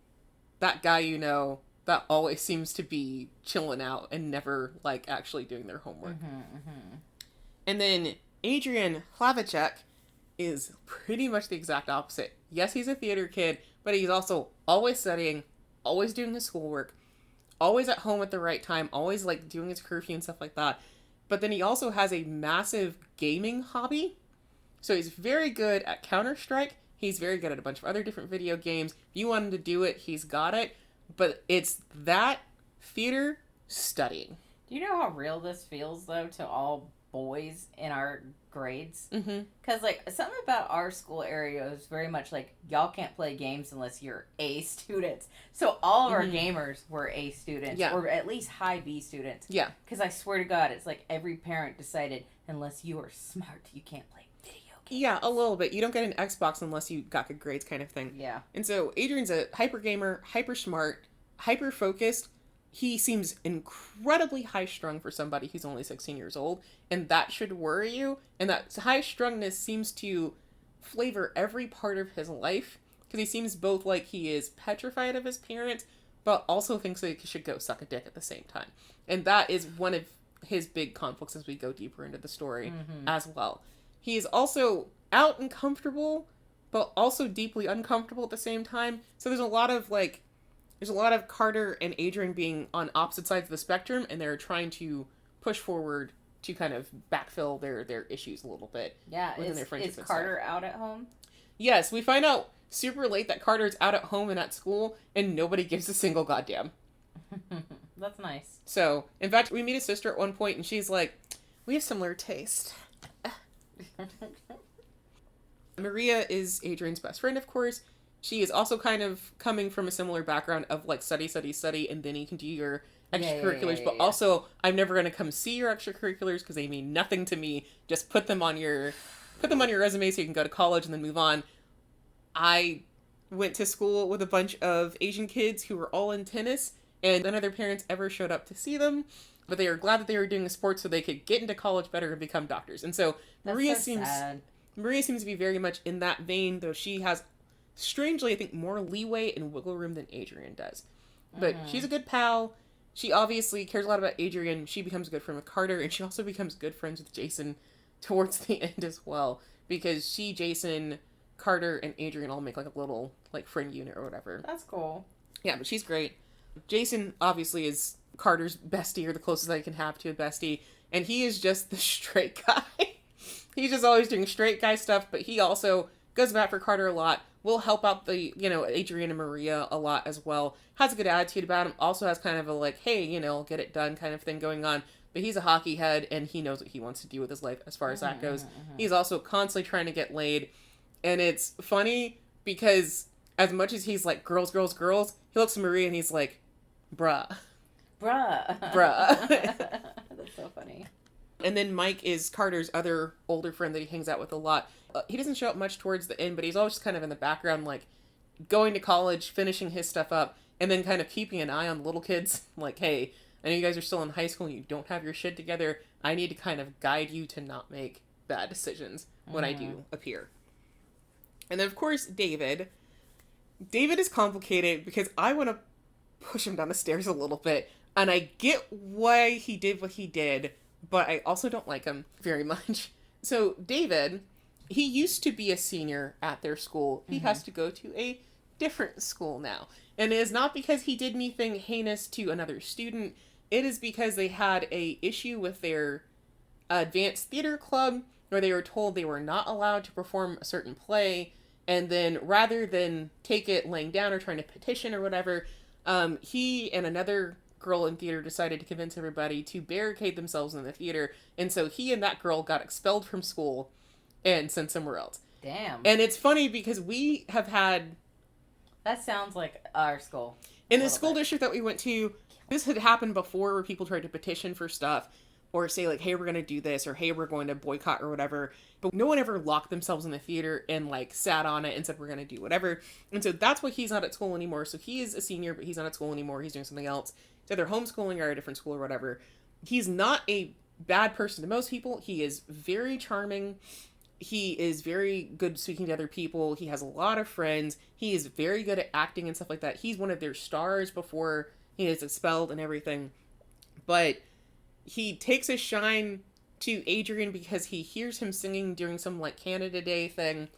that guy, you know, that always seems to be chilling out and never, like, actually doing their homework. Mm-hmm, mm-hmm. And then Adrian Hlavacek is pretty much the exact opposite. Yes, he's a theater kid, but he's also always studying, always doing his schoolwork, always at home at the right time, always, like, doing his curfew and stuff like that. But then he also has a massive gaming hobby. So he's very good at Counter-Strike. He's very good at a bunch of other different video games. If you want him to do it, he's got it. But it's that, theater, studying. Do you know how real this feels, though, to all boys in our grades? Mm-hmm. Because, like, something about our school area is very much like, y'all can't play games unless you're A students. So all of our gamers were A students. Yeah. Or at least high B students. Yeah. Because I swear to God, it's like every parent decided, unless you are smart, you can't play video games. Yeah, a little bit. You don't get an Xbox unless you got good grades kind of thing. Yeah. And so Adrian's a hyper gamer, hyper smart, hyper focused. He seems incredibly high strung for somebody who's only 16 years old, and that should worry you. And that high strungness seems to flavor every part of his life, because he seems both like he is petrified of his parents, but also thinks that he should go suck a dick at the same time. And that is one of his big conflicts as we go deeper into the story as well. He is also out and comfortable, but also deeply uncomfortable at the same time. So there's a lot of Carter and Adrian being on opposite sides of the spectrum, and they're trying to push forward to kind of backfill their issues a little bit. Yeah, is Carter out at home? Yes, we find out super late that Carter's out at home and at school, and nobody gives a single goddamn. That's nice. So, in fact, we meet his sister at one point, and she's like, we have similar taste. Maria is Adrian's best friend, of course. She is also kind of coming from a similar background of, like, study, and then you can do your extracurriculars. But also, I'm never going to come see your extracurriculars because they mean nothing to me. Just put them on your resume so you can go to college and then move on. I went to school with a bunch of Asian kids who were all in tennis, and none of their parents ever showed up to see them. But they were glad that they were doing a sport so they could get into college better and become doctors. And so Maria seems to be very much in that vein, though she has, strangely, I think, more leeway and wiggle room than Adrian does. But she's a good pal. She obviously cares a lot about Adrian. She becomes a good friend with Carter, and she also becomes good friends with Jason towards the end as well. Because she, Jason, Carter, and Adrian all make, like, a little, like, friend unit or whatever. That's cool. Yeah, but she's great. Jason, obviously, is Carter's bestie, or the closest I can have to a bestie. And he is just the straight guy. He's just always doing straight guy stuff, but he also goes back for Carter a lot. Will help out the, Adrian and Maria a lot as well. Has a good attitude about him. Also has kind of a, like, hey, get it done kind of thing going on. But he's a hockey head, and he knows what he wants to do with his life as far as that goes. He's also constantly trying to get laid. And it's funny because as much as he's like, girls, girls, girls, he looks at Maria and he's like, bruh. That's so funny. And then Mike is Carter's other older friend that he hangs out with a lot. He doesn't show up much towards the end, but he's always just kind of in the background, like, going to college, finishing his stuff up, and then kind of keeping an eye on little kids. Like, hey, I know you guys are still in high school and you don't have your shit together. I need to kind of guide you to not make bad decisions when I do appear. And then, of course, David. David is complicated because I want to push him down the stairs a little bit. And I get why he did what he did, but I also don't like him very much. So, David, he used to be a senior at their school. He has to go to a different school now. And it is not because he did anything heinous to another student. It is because they had a issue with their advanced theater club where they were told they were not allowed to perform a certain play. And then rather than take it laying down or trying to petition or whatever, he and another girl in theater decided to convince everybody to barricade themselves in the theater. And so he and that girl got expelled from school and sent somewhere else. Damn. And it's funny because we have had... That sounds like our school. In the school district that we went to, this had happened before where people tried to petition for stuff. or say like, hey, we're going to do this, or hey, we're going to boycott or whatever. But no one ever locked themselves in the theater and like sat on it and said, we're going to do whatever. And so that's why he's not at school anymore. So he is a senior, but he's not at school anymore. He's doing something else. He's either homeschooling or at a different school or whatever. He's not a bad person to most people. He is very charming. He is very good speaking to other people. He has a lot of friends. He is very good at acting and stuff like that. He's one of their stars before he is expelled and everything. But he takes a shine to Adrian because he hears him singing during some like Canada Day thing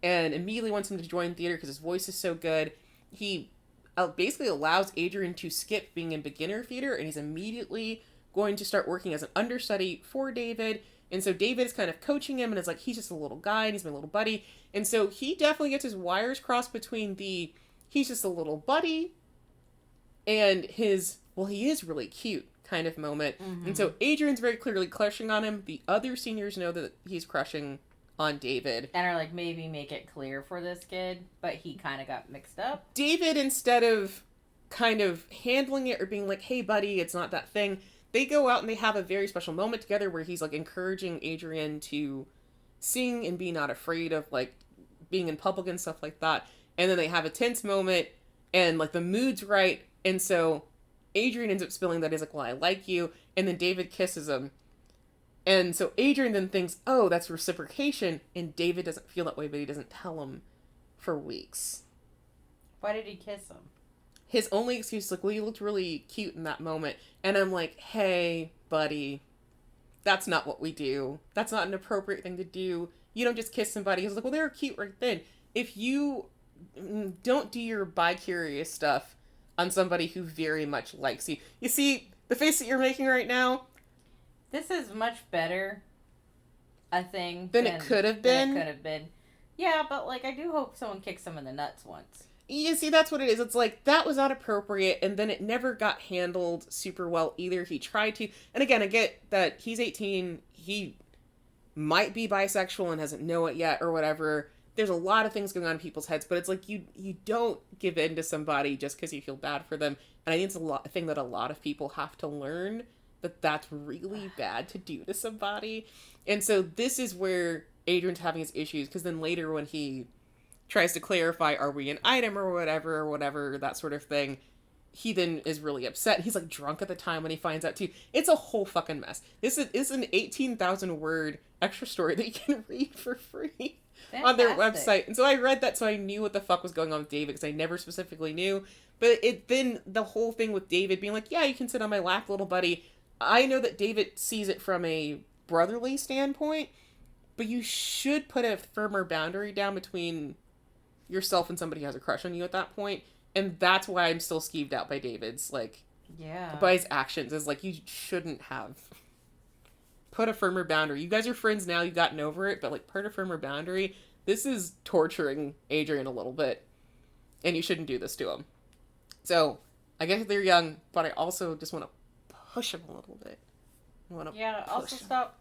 and immediately wants him to join theater because his voice is so good. He basically allows Adrian to skip being in beginner theater, and he's immediately going to start working as an understudy for David. And so David is kind of coaching him and is like, he's just a little guy and he's my little buddy. And so he definitely gets his wires crossed between the he's just a little buddy and his, well, he is really cute kind of moment. Mm-hmm. And so Adrian's very clearly crushing on him. The other seniors know that he's crushing on David. And are like, maybe make it clear for this kid, but he kind of got mixed up. David, instead of kind of handling it or being like, hey buddy, it's not that thing, they go out and they have a very special moment together where he's like encouraging Adrian to sing and be not afraid of like being in public and stuff like that. And then they have a tense moment and like the mood's right. And so Adrian ends up spilling that he's like, well, I like you. And then David kisses him. And so Adrian then thinks, oh, that's reciprocation. And David doesn't feel that way, but he doesn't tell him for weeks. Why did he kiss him? His only excuse is like, well, you looked really cute in that moment. And I'm like, hey, buddy, that's not what we do. That's not an appropriate thing to do. You don't just kiss somebody. He's like, well, they were cute right then. If you don't do your bi-curious stuff on somebody who very much likes you. You see, the face that you're making right now? This is much better, I think, than it could have been. Yeah, but like, I do hope someone kicks him in the nuts once. You see, that's what it is. It's like, that was not appropriate, and then it never got handled super well either. He tried to. And again, I get that he's 18, he might be bisexual and doesn't know it yet, or whatever. There's a lot of things going on in people's heads, but it's like, you don't give in to somebody just because you feel bad for them. And I think it's a thing that a lot of people have to learn, that that's really bad to do to somebody. And so this is where Adrian's having his issues, because then later when he tries to clarify, are we an item or whatever, that sort of thing, he then is really upset. He's like drunk at the time when he finds out too. It's a whole fucking mess. This is an 18,000 word extra story that you can read for free. Fantastic. On their website. And so I read that so I knew what the fuck was going on with David, because I never specifically knew. But it then, the whole thing with David being like, yeah, you can sit on my lap, little buddy. I know that David sees it from a brotherly standpoint, but you should put a firmer boundary down between yourself and somebody who has a crush on you at that point. And that's why I'm still skeeved out by David's, like, by his actions. Is like, you shouldn't have put a firmer boundary. You guys are friends now, you've gotten over it, but like, put a firmer boundary. This is torturing Adrian a little bit, and you shouldn't do this to him. So, I guess they're young, but I also just want to push him a little bit. Also stop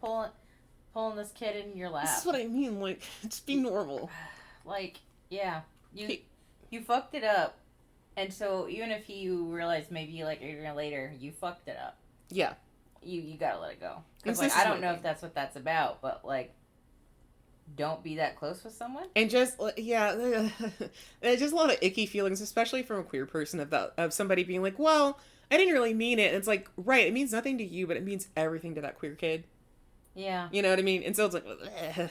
pulling this kid in your lap. This is what I mean, like, just be normal. Like, yeah, you fucked it up, and so even if you realize maybe you like Adrian later, you fucked it up. Yeah. You gotta let it go. Because, like, I don't know if that's what that's about, but, like, don't be that close with someone. And just, yeah, there's just a lot of icky feelings, especially from a queer person, of somebody being like, well, I didn't really mean it. And it's like, right, it means nothing to you, but it means everything to that queer kid. Yeah. You know what I mean? And so it's like,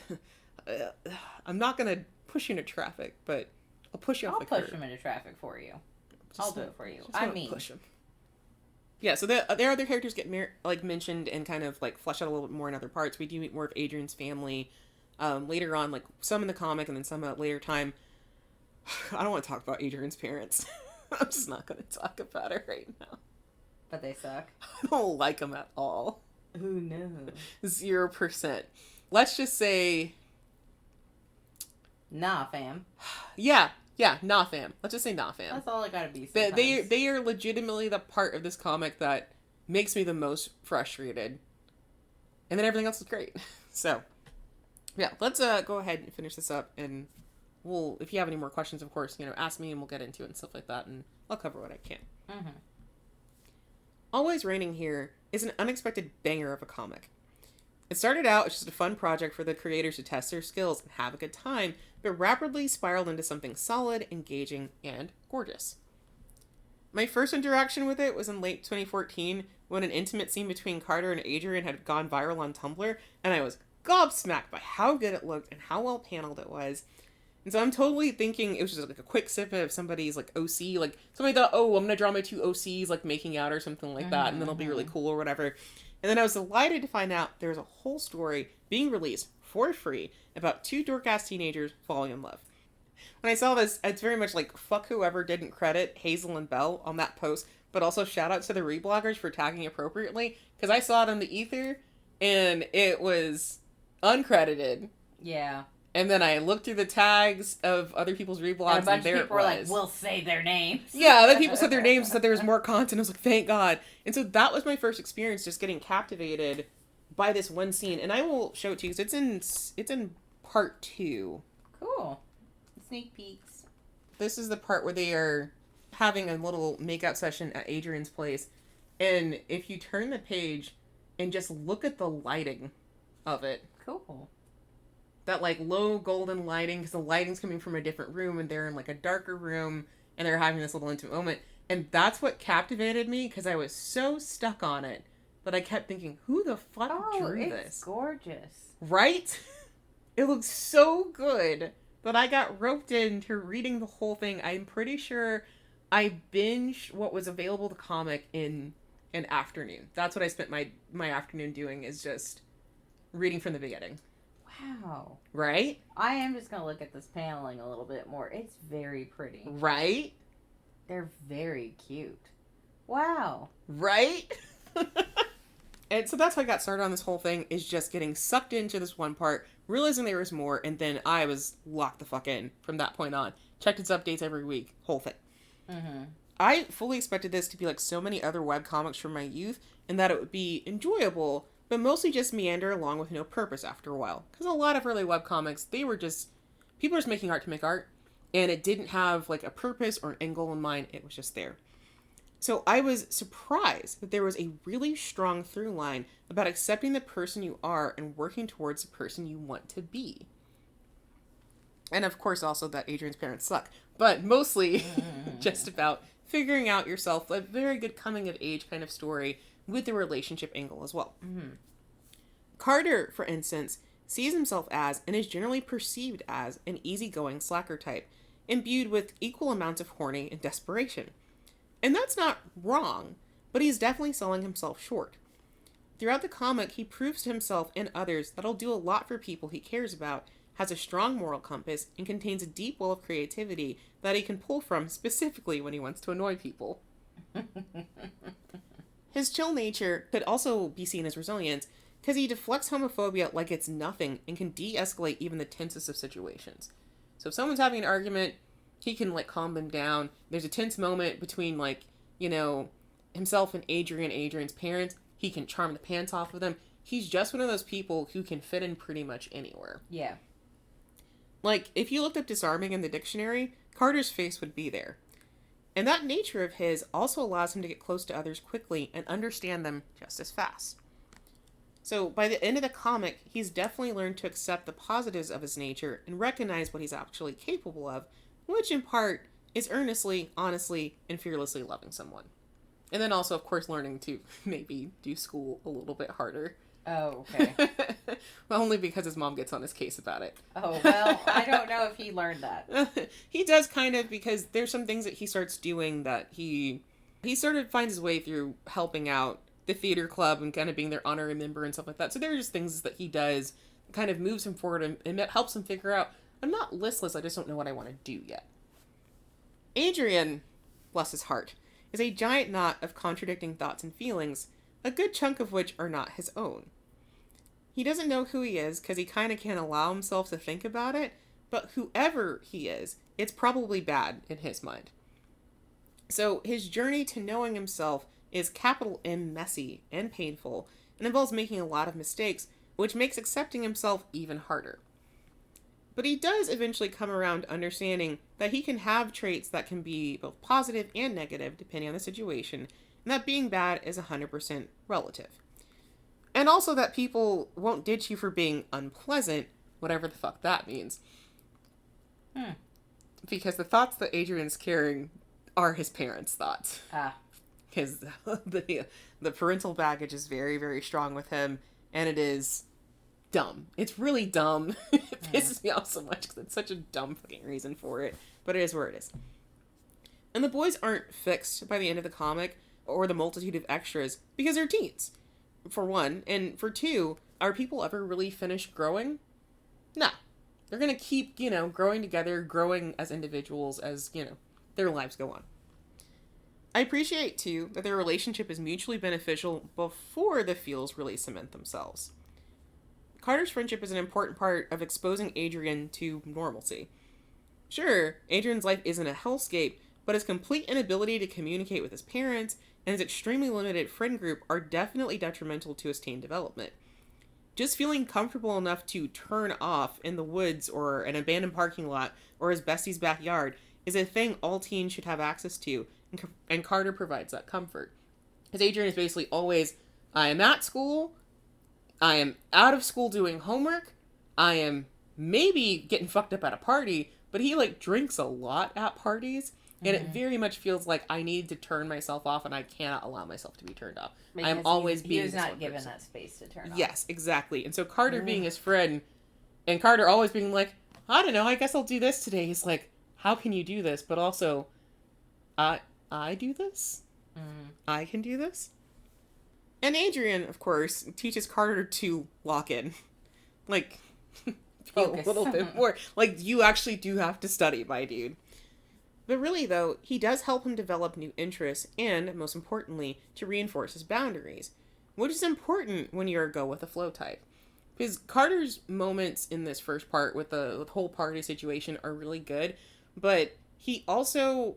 I'm not going to push you into traffic, but I'll push you off the curb. I'll push him into traffic for you. I'll do it for you. I mean. Push him. Yeah, so their other characters get mentioned and kind of like flesh out a little bit more in other parts. We do meet more of Adrian's family later on, like some in the comic and then some at a later time. I don't want to talk about Adrian's parents. I'm just not going to talk about it right now. But they suck. I don't like them at all. Who knows? 0%. Let's just say, nah, fam. Yeah, nah, fam. Let's just say nah, fam. That's all I gotta be. They are legitimately the part of this comic that makes me the most frustrated. And then everything else is great. So, yeah, let's go ahead and finish this up, and we'll, if you have any more questions, of course, ask me and we'll get into it and stuff like that, and I'll cover what I can. Mm-hmm. Always Raining here is an unexpected banger of a comic. It started out as just a fun project for the creators to test their skills and have a good time, but rapidly spiraled into something solid, engaging, and gorgeous. My first interaction with it was in late 2014 when an intimate scene between Carter and Adrian had gone viral on Tumblr, and I was gobsmacked by how good it looked and how well paneled it was. And so I'm totally thinking it was just like a quick snippet of somebody's like OC, like somebody thought, oh, I'm gonna draw my two OCs like making out or something like that, and then it'll be really cool or whatever. And then I was delighted to find out there was a whole story being released for free about two dork-ass teenagers falling in love. When I saw this, it's very much like, fuck whoever didn't credit Hazel and Bell on that post, but also shout out to the rebloggers for tagging appropriately, because I saw it on the ether, and it was uncredited. Yeah. And then I looked through the tags of other people's reblogs, and a bunch there of people were like, we'll say their names. Yeah, then people said their names and said there was more content. I was like, thank God. And so that was my first experience, just getting captivated by this one scene. And I will show it to you, because it's in part 2. Cool. Sneak peeks. This is the part where they are having a little makeout session at Adrian's place. And if you turn the page and just look at the lighting of it. Cool. That, like, low golden lighting, because the lighting's coming from a different room, and they're in, like, a darker room, and they're having this little intimate moment. And that's what captivated me, because I was so stuck on it that I kept thinking, who the fuck drew this? It's gorgeous. Right? It looks so good that I got roped into reading the whole thing. I'm pretty sure I binged what was available to comic in an afternoon. That's what I spent my afternoon doing, is just reading from the beginning. Wow. Right? I am just going to look at this paneling a little bit more. It's very pretty. Right? They're very cute. Wow. Right? And so that's how I got started on this whole thing, is just getting sucked into this one part, realizing there was more, and then I was locked the fuck in from that point on. Checked its updates every week. Whole thing. Mm-hmm. I fully expected this to be like so many other webcomics from my youth, and that it would be enjoyable, but mostly just meander along with no purpose after a while. Because a lot of early webcomics, they were just, people were just making art to make art, and it didn't have like a purpose or an end goal in mind, it was just there. So I was surprised that there was a really strong through line about accepting the person you are and working towards the person you want to be. And of course also that Adrian's parents suck, but mostly just about figuring out yourself, a very good coming of age kind of story with the relationship angle as well. Mm-hmm. Carter, for instance, sees himself as, and is generally perceived as, an easygoing slacker type, imbued with equal amounts of horny and desperation. And that's not wrong, but he's definitely selling himself short. Throughout the comic, he proves to himself and others that he'll do a lot for people he cares about, has a strong moral compass, and contains a deep well of creativity that he can pull from specifically when he wants to annoy people. His chill nature could also be seen as resilience, because he deflects homophobia like it's nothing and can de-escalate even the tensest of situations. So if someone's having an argument, he can, like, calm them down. There's a tense moment between, like, you know, himself and Adrian's parents. He can charm the pants off of them. He's just one of those people who can fit in pretty much anywhere. Yeah. Like, if you looked up disarming in the dictionary, Carter's face would be there. And that nature of his also allows him to get close to others quickly and understand them just as fast. So, by the end of the comic, he's definitely learned to accept the positives of his nature and recognize what he's actually capable of, which in part is earnestly, honestly, and fearlessly loving someone. And then also, of course, learning to maybe do school a little bit harder. Oh, okay. Well, only because his mom gets on his case about it. Oh, well, I don't know if he learned that. He does kind of, because there's some things that he starts doing that he sort of finds his way through helping out the theater club and kind of being their honorary member and stuff like that. So there are just things that he does, kind of moves him forward and helps him figure out, I'm not listless, I just don't know what I want to do yet. Adrian, bless his heart, is a giant knot of contradicting thoughts and feelings, a good chunk of which are not his own. He doesn't know who he is because he kind of can't allow himself to think about it, but whoever he is, it's probably bad in his mind. So his journey to knowing himself is capital M messy and painful, and involves making a lot of mistakes, which makes accepting himself even harder. But he does eventually come around to understanding that he can have traits that can be both positive and negative depending on the situation, and that being bad is 100% relative. And also that people won't ditch you for being unpleasant, whatever the fuck that means. Because the thoughts that Adrian's carrying are his parents' thoughts. Because the parental baggage is very, very strong with him, and it is dumb. It's really dumb. It pisses me off so much because it's such a dumb fucking reason for it, but it is where it is. And the boys aren't fixed by the end of the comic, or the multitude of extras, because they're teens, for one, and for two, are people ever really finished growing? Nah. They're gonna keep, growing together, growing as individuals as, their lives go on. I appreciate, too, that their relationship is mutually beneficial before the feels really cement themselves. Carter's friendship is an important part of exposing Adrian to normalcy. Sure, Adrian's life isn't a hellscape, but his complete inability to communicate with his parents and his extremely limited friend group are definitely detrimental to his teen development. Just feeling comfortable enough to turn off in the woods or an abandoned parking lot or his bestie's backyard is a thing all teens should have access to, and Carter provides that comfort. Because Adrian is basically always, I am at school, I am out of school doing homework, I am maybe getting fucked up at a party, but he, drinks a lot at parties, and it very much feels like I need to turn myself off, and I cannot allow myself to be turned off. Because I'm always being he was not given that space to turn off. Yes, exactly. And so Carter being his friend, and Carter always being like, I don't know, I guess I'll do this today. He's like, how can you do this? But also, I do this? I can do this? And Adrian, of course, teaches Carter to lock in. Focus. A little bit more. You actually do have to study, my dude. But really, though, he does help him develop new interests and, most importantly, to reinforce his boundaries, which is important when you're a go-with-the-flow type. Because Carter's moments in this first part with the whole party situation are really good, but he also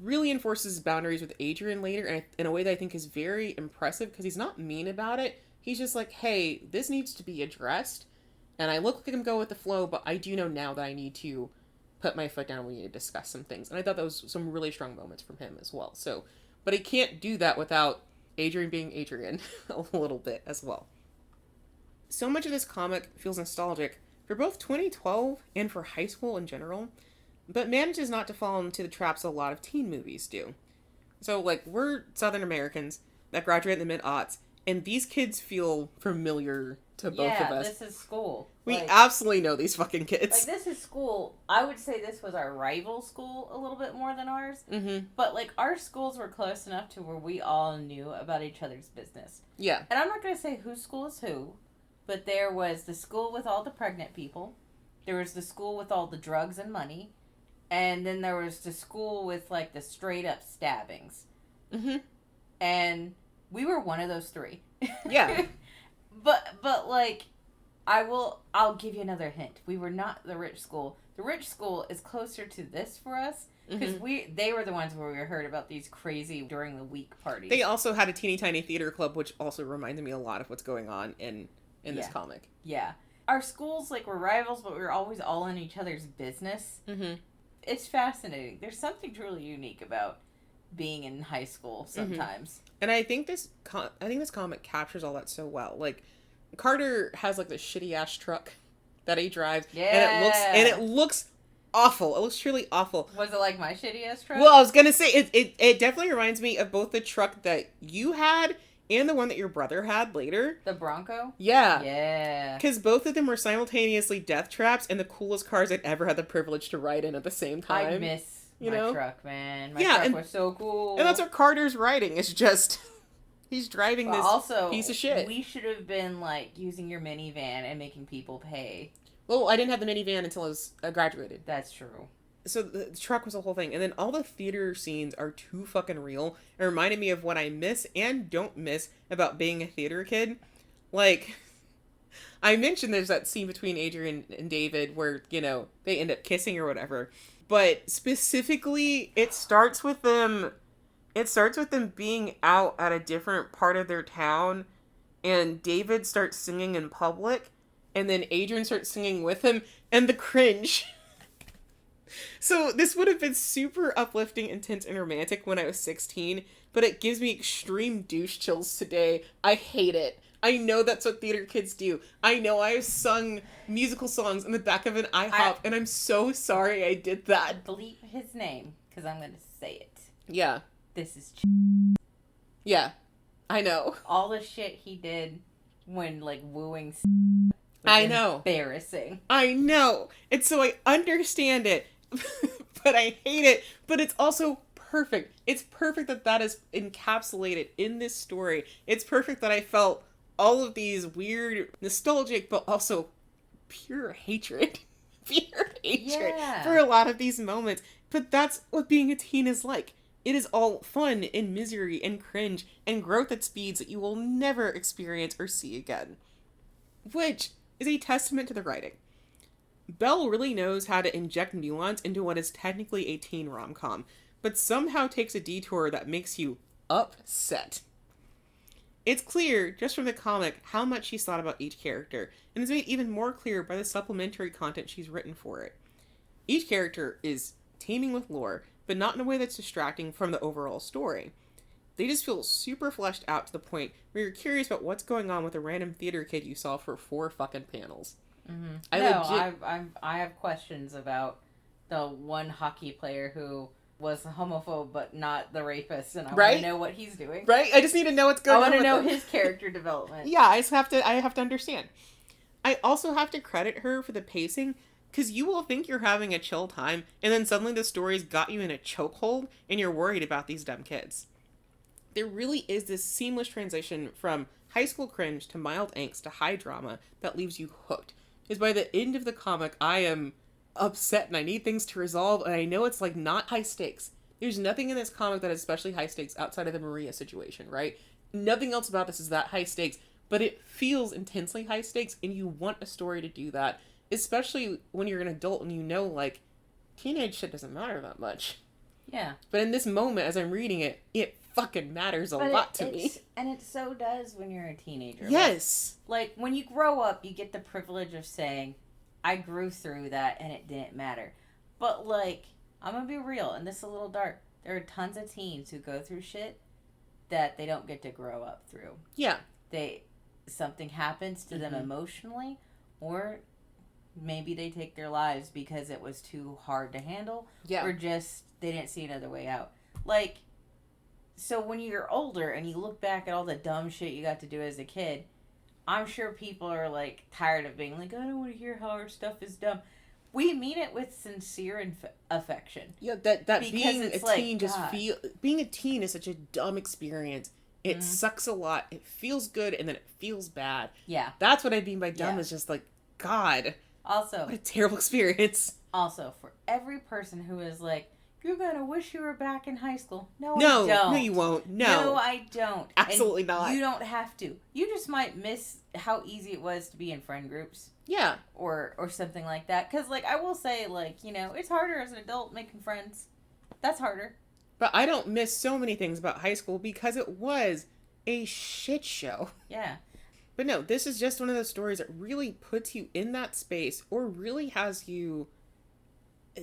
really enforces his boundaries with Adrian later and in a way that I think is very impressive because he's not mean about it. He's just like, hey, this needs to be addressed, and I look like I'm going with the flow, but I do know now that I need to put my foot down and we need to discuss some things. And I thought that was some really strong moments from him as well. So, but he can't do that without Adrian being Adrian a little bit as well. So much of this comic feels nostalgic for both 2012 and for high school in general, but manages not to fall into the traps a lot of teen movies do. So, we're Southern Americans that graduate in the mid-aughts, and these kids feel familiar to both of us. Yeah, this is school. We absolutely know these fucking kids. This is school. I would say this was our rival school a little bit more than ours. Mm-hmm. But, our schools were close enough to where we all knew about each other's business. Yeah. And I'm not going to say whose school is who, but there was the school with all the pregnant people. There was the school with all the drugs and money. And then there was the school with, the straight-up stabbings. Mm-hmm. And we were one of those three. Yeah. But I'll give you another hint. We were not the rich school. The rich school is closer to this for us because they were the ones where we heard about these crazy during the week parties. They also had a teeny tiny theater club, which also reminded me a lot of what's going on in this comic. Yeah. Our schools, were rivals, but we were always all in each other's business. Mm-hmm. It's fascinating. There's something truly unique about being in high school sometimes. Mm-hmm. And I think this comic captures all that so well. Carter has this shitty ass truck that he drives, and it looks awful. It looks truly awful. Was it like my shitty ass truck? Well, I was gonna say it definitely reminds me of both the truck that you had and the one that your brother had later. The Bronco? Yeah. Yeah. Because both of them were simultaneously death traps and the coolest cars I'd ever had the privilege to ride in at the same time. I miss my truck, man. My truck was so cool. And that's what Carter's riding. It's just, he's driving this piece of shit. We should have been, using your minivan and making people pay. Well, I didn't have the minivan until I graduated. That's true. So the truck was a whole thing. And then all the theater scenes are too fucking real. It reminded me of what I miss and don't miss about being a theater kid. I mentioned there's that scene between Adrian and David where, they end up kissing or whatever. But specifically, it starts with them being out at a different part of their town, and David starts singing in public, and then Adrian starts singing with him, and the cringe. So this would have been super uplifting, intense, and romantic when I was 16, but it gives me extreme douche chills today. I hate it. I know that's what theater kids do. I know I have sung musical songs in the back of an IHOP, and I'm so sorry I did that. Bleep his name, because I'm going to say it. Yeah. This is Yeah. I know. all the shit he did when, like, wooing I know. Embarrassing. I know. And so I understand it, but I hate it. But it's also perfect. It's perfect that that is encapsulated in this story. It's perfect that I felt all of these weird, nostalgic, but also pure hatred. Pure hatred for a lot of these moments. But that's what being a teen is like. It is all fun and misery and cringe and growth at speeds that you will never experience or see again. Which is a testament to the writing. Bell really knows how to inject nuance into what is technically a teen rom-com, but somehow takes a detour that makes you upset. It's clear, just from the comic, how much she's thought about each character, and is made even more clear by the supplementary content she's written for it. Each character is teeming with lore, but not in a way that's distracting from the overall story. They just feel super fleshed out to the point where you're curious about what's going on with a random theater kid you saw for 4 fucking panels. Mm-hmm. I have questions about the one hockey player who was a homophobe but not the rapist, and I want to know what he's doing. Right? I just need to know what's going on. I want to know his character development. Yeah, I have to understand. I also have to credit her for the pacing, because you will think you're having a chill time, and then suddenly the story's got you in a chokehold, and you're worried about these dumb kids. There really is this seamless transition from high school cringe to mild angst to high drama that leaves you hooked. Because by the end of the comic, I am upset and I need things to resolve, and I know it's like not high stakes. There's nothing in this comic that is especially high stakes outside of the Maria situation, right? Nothing else about this is that high stakes, but it feels intensely high stakes, and you want a story to do that, especially when you're an adult and you know, like, teenage shit doesn't matter that much. Yeah. But in this moment, as I'm reading it, it fucking matters a lot to me. And it so does when you're a teenager. Yes. Like, when you grow up, you get the privilege of saying, I grew through that and it didn't matter. But, like, I'm gonna be real, and this is a little dark. There are tons of teens who go through shit that they don't get to grow up through. Yeah. Something happens to them emotionally, or maybe they take their lives because it was too hard to handle. Yeah. Or just they didn't see another way out. Like, so when you're older and you look back at all the dumb shit you got to do as a kid, I'm sure people are, like, tired of being like, I don't want to hear how our stuff is dumb. We mean it with sincere affection. Yeah, that being a teen being a teen is such a dumb experience. It sucks a lot. It feels good, and then it feels bad. Yeah. That's what I mean by dumb, is just like, God. Also, what a terrible experience. Also, for every person who is like, you're going to wish you were back in high school. No, I don't. No, you won't. No, I don't. Absolutely not. You don't have to. You just might miss how easy it was to be in friend groups. Yeah. Or something like that. Because, like, I will say, like, you know, it's harder as an adult making friends. That's harder. But I don't miss so many things about high school because it was a shit show. Yeah. But no, this is just one of those stories that really puts you in that space, or really has you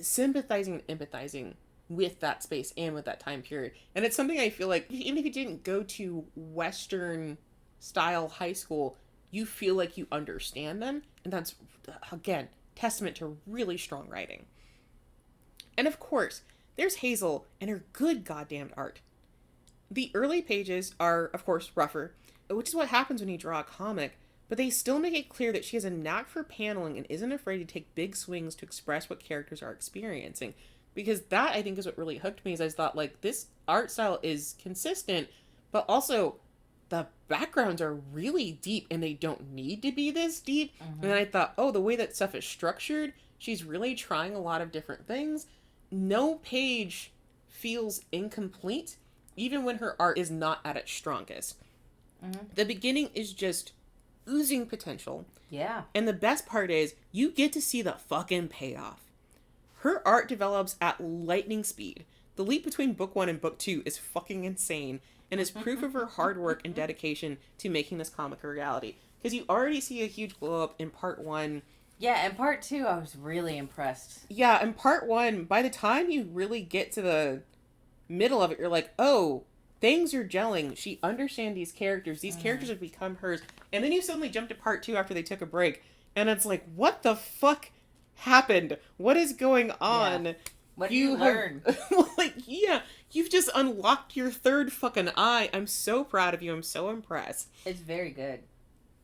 sympathizing and empathizing with that space and with that time period. And it's something I feel like, even if you didn't go to Western style high school, you feel like you understand them. And that's, again, testament to really strong writing. And of course, there's Hazel and her good goddamn art. The early pages are, of course, rougher, which is what happens when you draw a comic, but they still make it clear that she has a knack for paneling and isn't afraid to take big swings to express what characters are experiencing. Because that, I think, is what really hooked me, is I thought, like, this art style is consistent, but also the backgrounds are really deep, and they don't need to be this deep. And then I thought, oh, the way that stuff is structured, she's really trying a lot of different things. No page feels incomplete, even when her art is not at its strongest. The beginning is just oozing potential. Yeah. And the best part is, you get to see the fucking payoff. Her art develops at lightning speed. The leap between book 1 and book 2 is fucking insane, and is proof of her hard work and dedication to making this comic a reality. Because you already see a huge glow up in part 1. Yeah, in part 2, I was really impressed. Yeah, in part 1, by the time you really get to the middle of it, you're like, oh, things are gelling. She understands these characters. These characters have become hers. And then you suddenly jump to part 2 after they took a break. And it's like, what the fuck happened? What is going on? Yeah. What did you learn? Like, yeah, you've just unlocked your third fucking eye. I'm so proud of you. I'm so impressed. It's very good.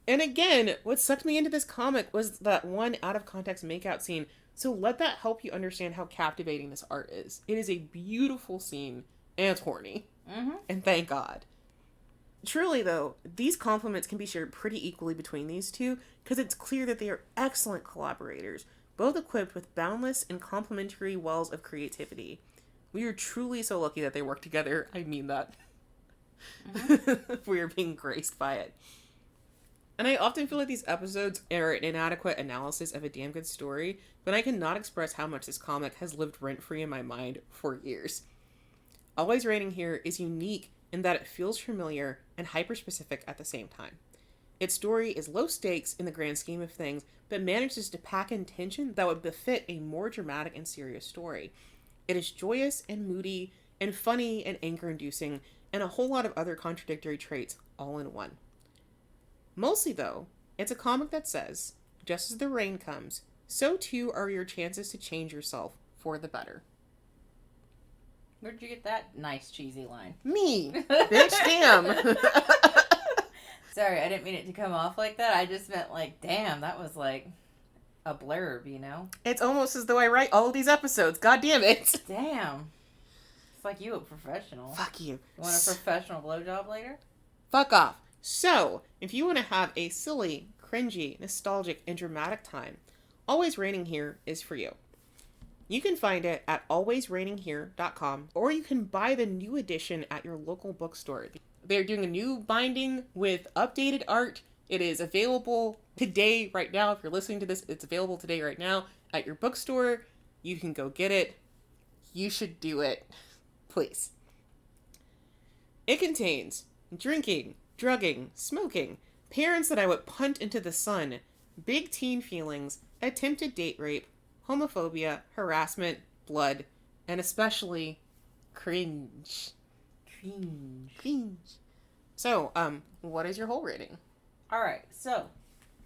And again, what sucked me into this comic was that one out of context makeout scene. So let that help you understand how captivating this art is. It is a beautiful scene, and it's horny. Mm-hmm. And thank God. Truly, though, these compliments can be shared pretty equally between these two, because it's clear that they are excellent collaborators, both equipped with boundless and complementary wells of creativity. We are truly so lucky that they work together. I mean that. Mm-hmm. We are being graced by it. And I often feel like these episodes are an inadequate analysis of a damn good story, but I cannot express how much this comic has lived rent-free in my mind for years. Always Raining Here is unique in that it feels familiar and hyper-specific at the same time. Its story is low stakes in the grand scheme of things, but manages to pack in tension that would befit a more dramatic and serious story. It is joyous and moody and funny and anger-inducing, and a whole lot of other contradictory traits all in one. Mostly, though, it's a comic that says, just as the rain comes, so too are your chances to change yourself for the better. Where'd you get that nice cheesy line? Me! Bitch, damn! Sorry, I didn't mean it to come off like that. I just meant like, damn, that was like a blurb, you know? It's almost as though I write all of these episodes. God damn it! Damn. It's like you a professional. Fuck you. You want a professional blowjob later? Fuck off. So, if you want to have a silly, cringy, nostalgic, and dramatic time, Always Raining Here is for you. You can find it at alwaysraininghere.com, or you can buy the new edition at your local bookstore. They're doing a new binding with updated art. It is available today, right now. If you're listening to this, it's available today, right now, at your bookstore. You can go get it. You should do it. Please. It contains drinking, drugging, smoking, parents that I would punt into the sun, big teen feelings, attempted date rape, homophobia, harassment, blood, and especially cringe. Cringe. So, what is your whole rating? Alright, so,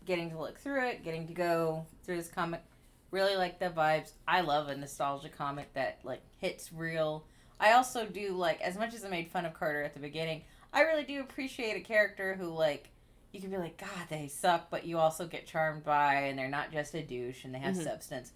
getting to look through it, getting to go through this comic, really like the vibes. I love a nostalgia comic that, like, hits real. I also do, like, as much as I made fun of Carter at the beginning, I really do appreciate a character who, like, you can be like, God, they suck, but you also get charmed by, and they're not just a douche, and they have substance.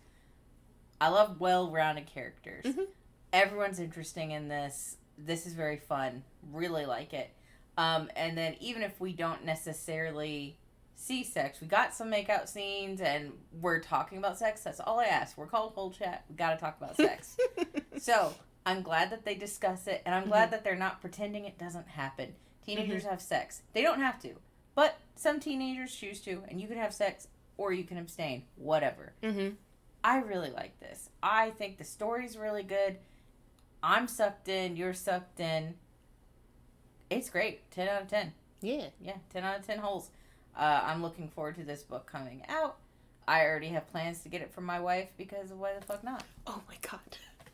I love well-rounded characters. Mm-hmm. Everyone's interesting in this. This is very fun. Really like it. And then even if we don't necessarily see sex, we got some makeout scenes, and we're talking about sex. That's all I ask. We're called Whole Chat. We got to talk about sex. So, I'm glad that they discuss it, and I'm glad that they're not pretending it doesn't happen. Teenagers have sex. They don't have to. But some teenagers choose to, and you can have sex, or you can abstain. Whatever. Mm-hmm. I really like this. I think the story's really good. I'm sucked in. You're sucked in. It's great. 10 out of 10. Yeah. Yeah, 10 out of 10 holes. I'm looking forward to this book coming out. I already have plans to get it from my wife because why the fuck not? Oh my God.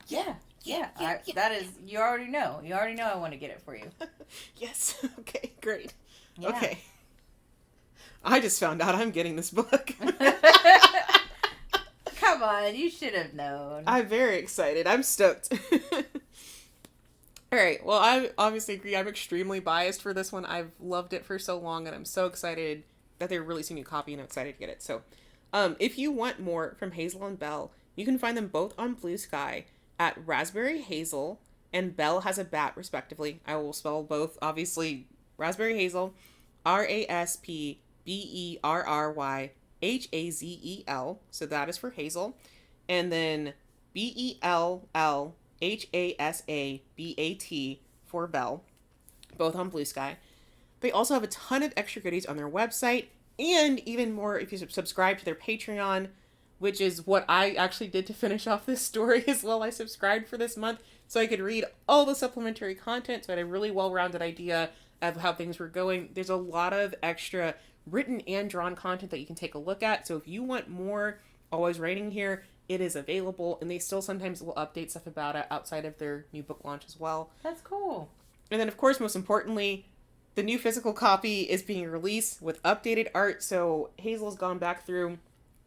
Yeah. That is, you already know. You already know I want to get it for you. Yes. Okay, great. Yeah. Okay. I just found out I'm getting this book. Come on, you should have known. I'm very excited. I'm stoked. Alright, well, I obviously agree. I'm extremely biased for this one. I've loved it for so long, and I'm so excited that they're releasing a new copy, and I'm excited to get it. So, if you want more from Hazel and Bell, you can find them both on Bluesky at Raspberry Hazel and Bell Has a Bat, respectively. I will spell both, obviously, Raspberry Hazel, RaspberryHazel, so that is for Hazel, and then BellHasabat for Bell, both on Bluesky. They also have a ton of extra goodies on their website, and even more if you subscribe to their Patreon, which is what I actually did to finish off this story as well. I subscribed for this month so I could read all the supplementary content, so I had a really well-rounded idea of how things were going. There's a lot of extra written and drawn content that you can take a look at, so if you want more Always Raining Here, it is available, and they still sometimes will update stuff about it outside of their new book launch as well. That's cool. And then, of course, most importantly, the new physical copy is being released with updated art. So Hazel's gone back through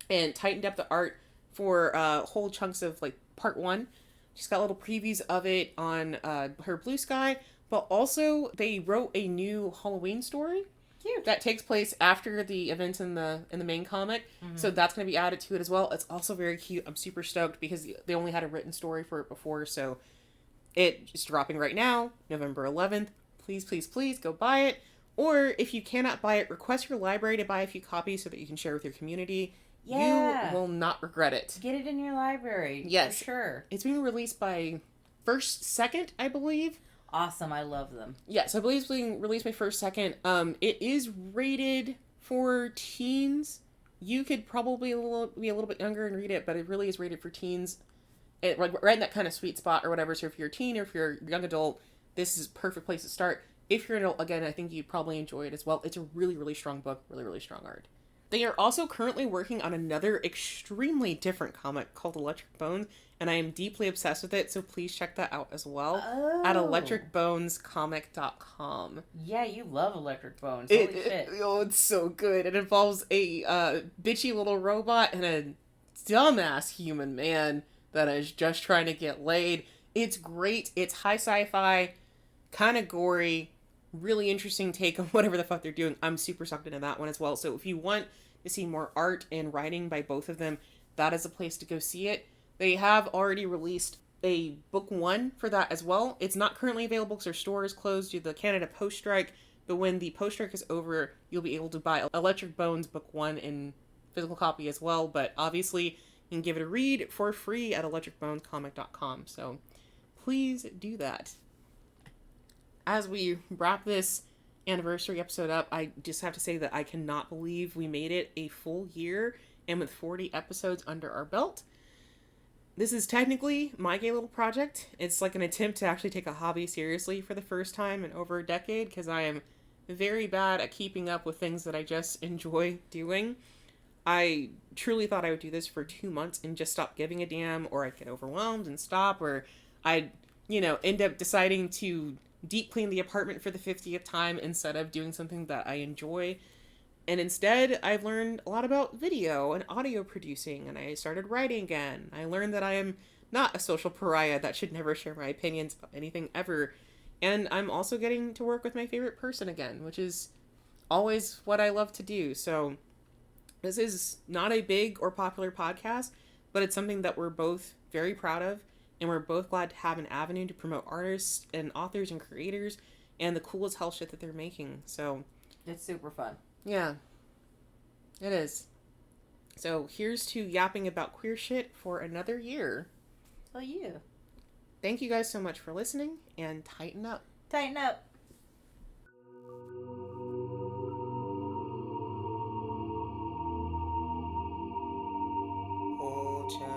and tightened up the art for whole chunks of like part 1. She's got little previews of it on her Bluesky, but also they wrote a new Halloween story. Cute. That takes place after the events in the main comic, so that's going to be added to it as well. It's also very cute. I'm super stoked because they only had a written story for it before, so it's dropping right now, November 11th. Please, please, please go buy it. Or if you cannot buy it, request your library to buy a few copies so that you can share with your community. Yeah. You will not regret it. Get it in your library. Yes. For sure. It's being released by 2nd, I believe. Awesome. I love them. Yes, I believe it's being released by 2nd. It is rated for teens. You could probably be a little bit younger and read it, but it really is rated for teens. Right in that kind of sweet spot or whatever. So if you're a teen or if you're a young adult, this is a perfect place to start. If you're an adult, again, I think you'd probably enjoy it as well. It's a really, really strong book. Really, really strong art. They are also currently working on another extremely different comic called Electric Bones, and I am deeply obsessed with it, so please check that out as well at electricbonescomic.com. Yeah, you love Electric Bones. Holy shit. Oh, it's so good. It involves a bitchy little robot and a dumbass human man that is just trying to get laid. It's great. It's high sci-fi, kind of gory, really interesting take on whatever the fuck they're doing. I'm super sucked into that one as well. So if you want to see more art and writing by both of them, that is a place to go see it. They have already released a book 1 for that as well. It's not currently available because their store is closed due to the Canada Post strike, but when the post strike is over, you'll be able to buy Electric Bones book 1 in physical copy as well. But obviously, you can give it a read for free at electricbonescomic.com. So please do that. As we wrap this anniversary episode up, I just have to say that I cannot believe we made it a full year and with 40 episodes under our belt. This is technically my gay little project. It's like an attempt to actually take a hobby seriously for the first time in over a decade because I am very bad at keeping up with things that I just enjoy doing. I truly thought I would do this for 2 months and just stop giving a damn, or I'd get overwhelmed and stop, or I'd, end up deciding to deep clean the apartment for the 50th time instead of doing something that I enjoy. And instead, I've learned a lot about video and audio producing, and I started writing again. I learned that I am not a social pariah that should never share my opinions about anything ever. And I'm also getting to work with my favorite person again, which is always what I love to do. So this is not a big or popular podcast, but it's something that we're both very proud of. And we're both glad to have an avenue to promote artists and authors and creators and the coolest hell shit that they're making. So it's super fun. Yeah, it is. So here's to yapping about queer shit for another year. Oh, yeah. Thank you guys so much for listening, and tighten up. Tighten up. Oh, child.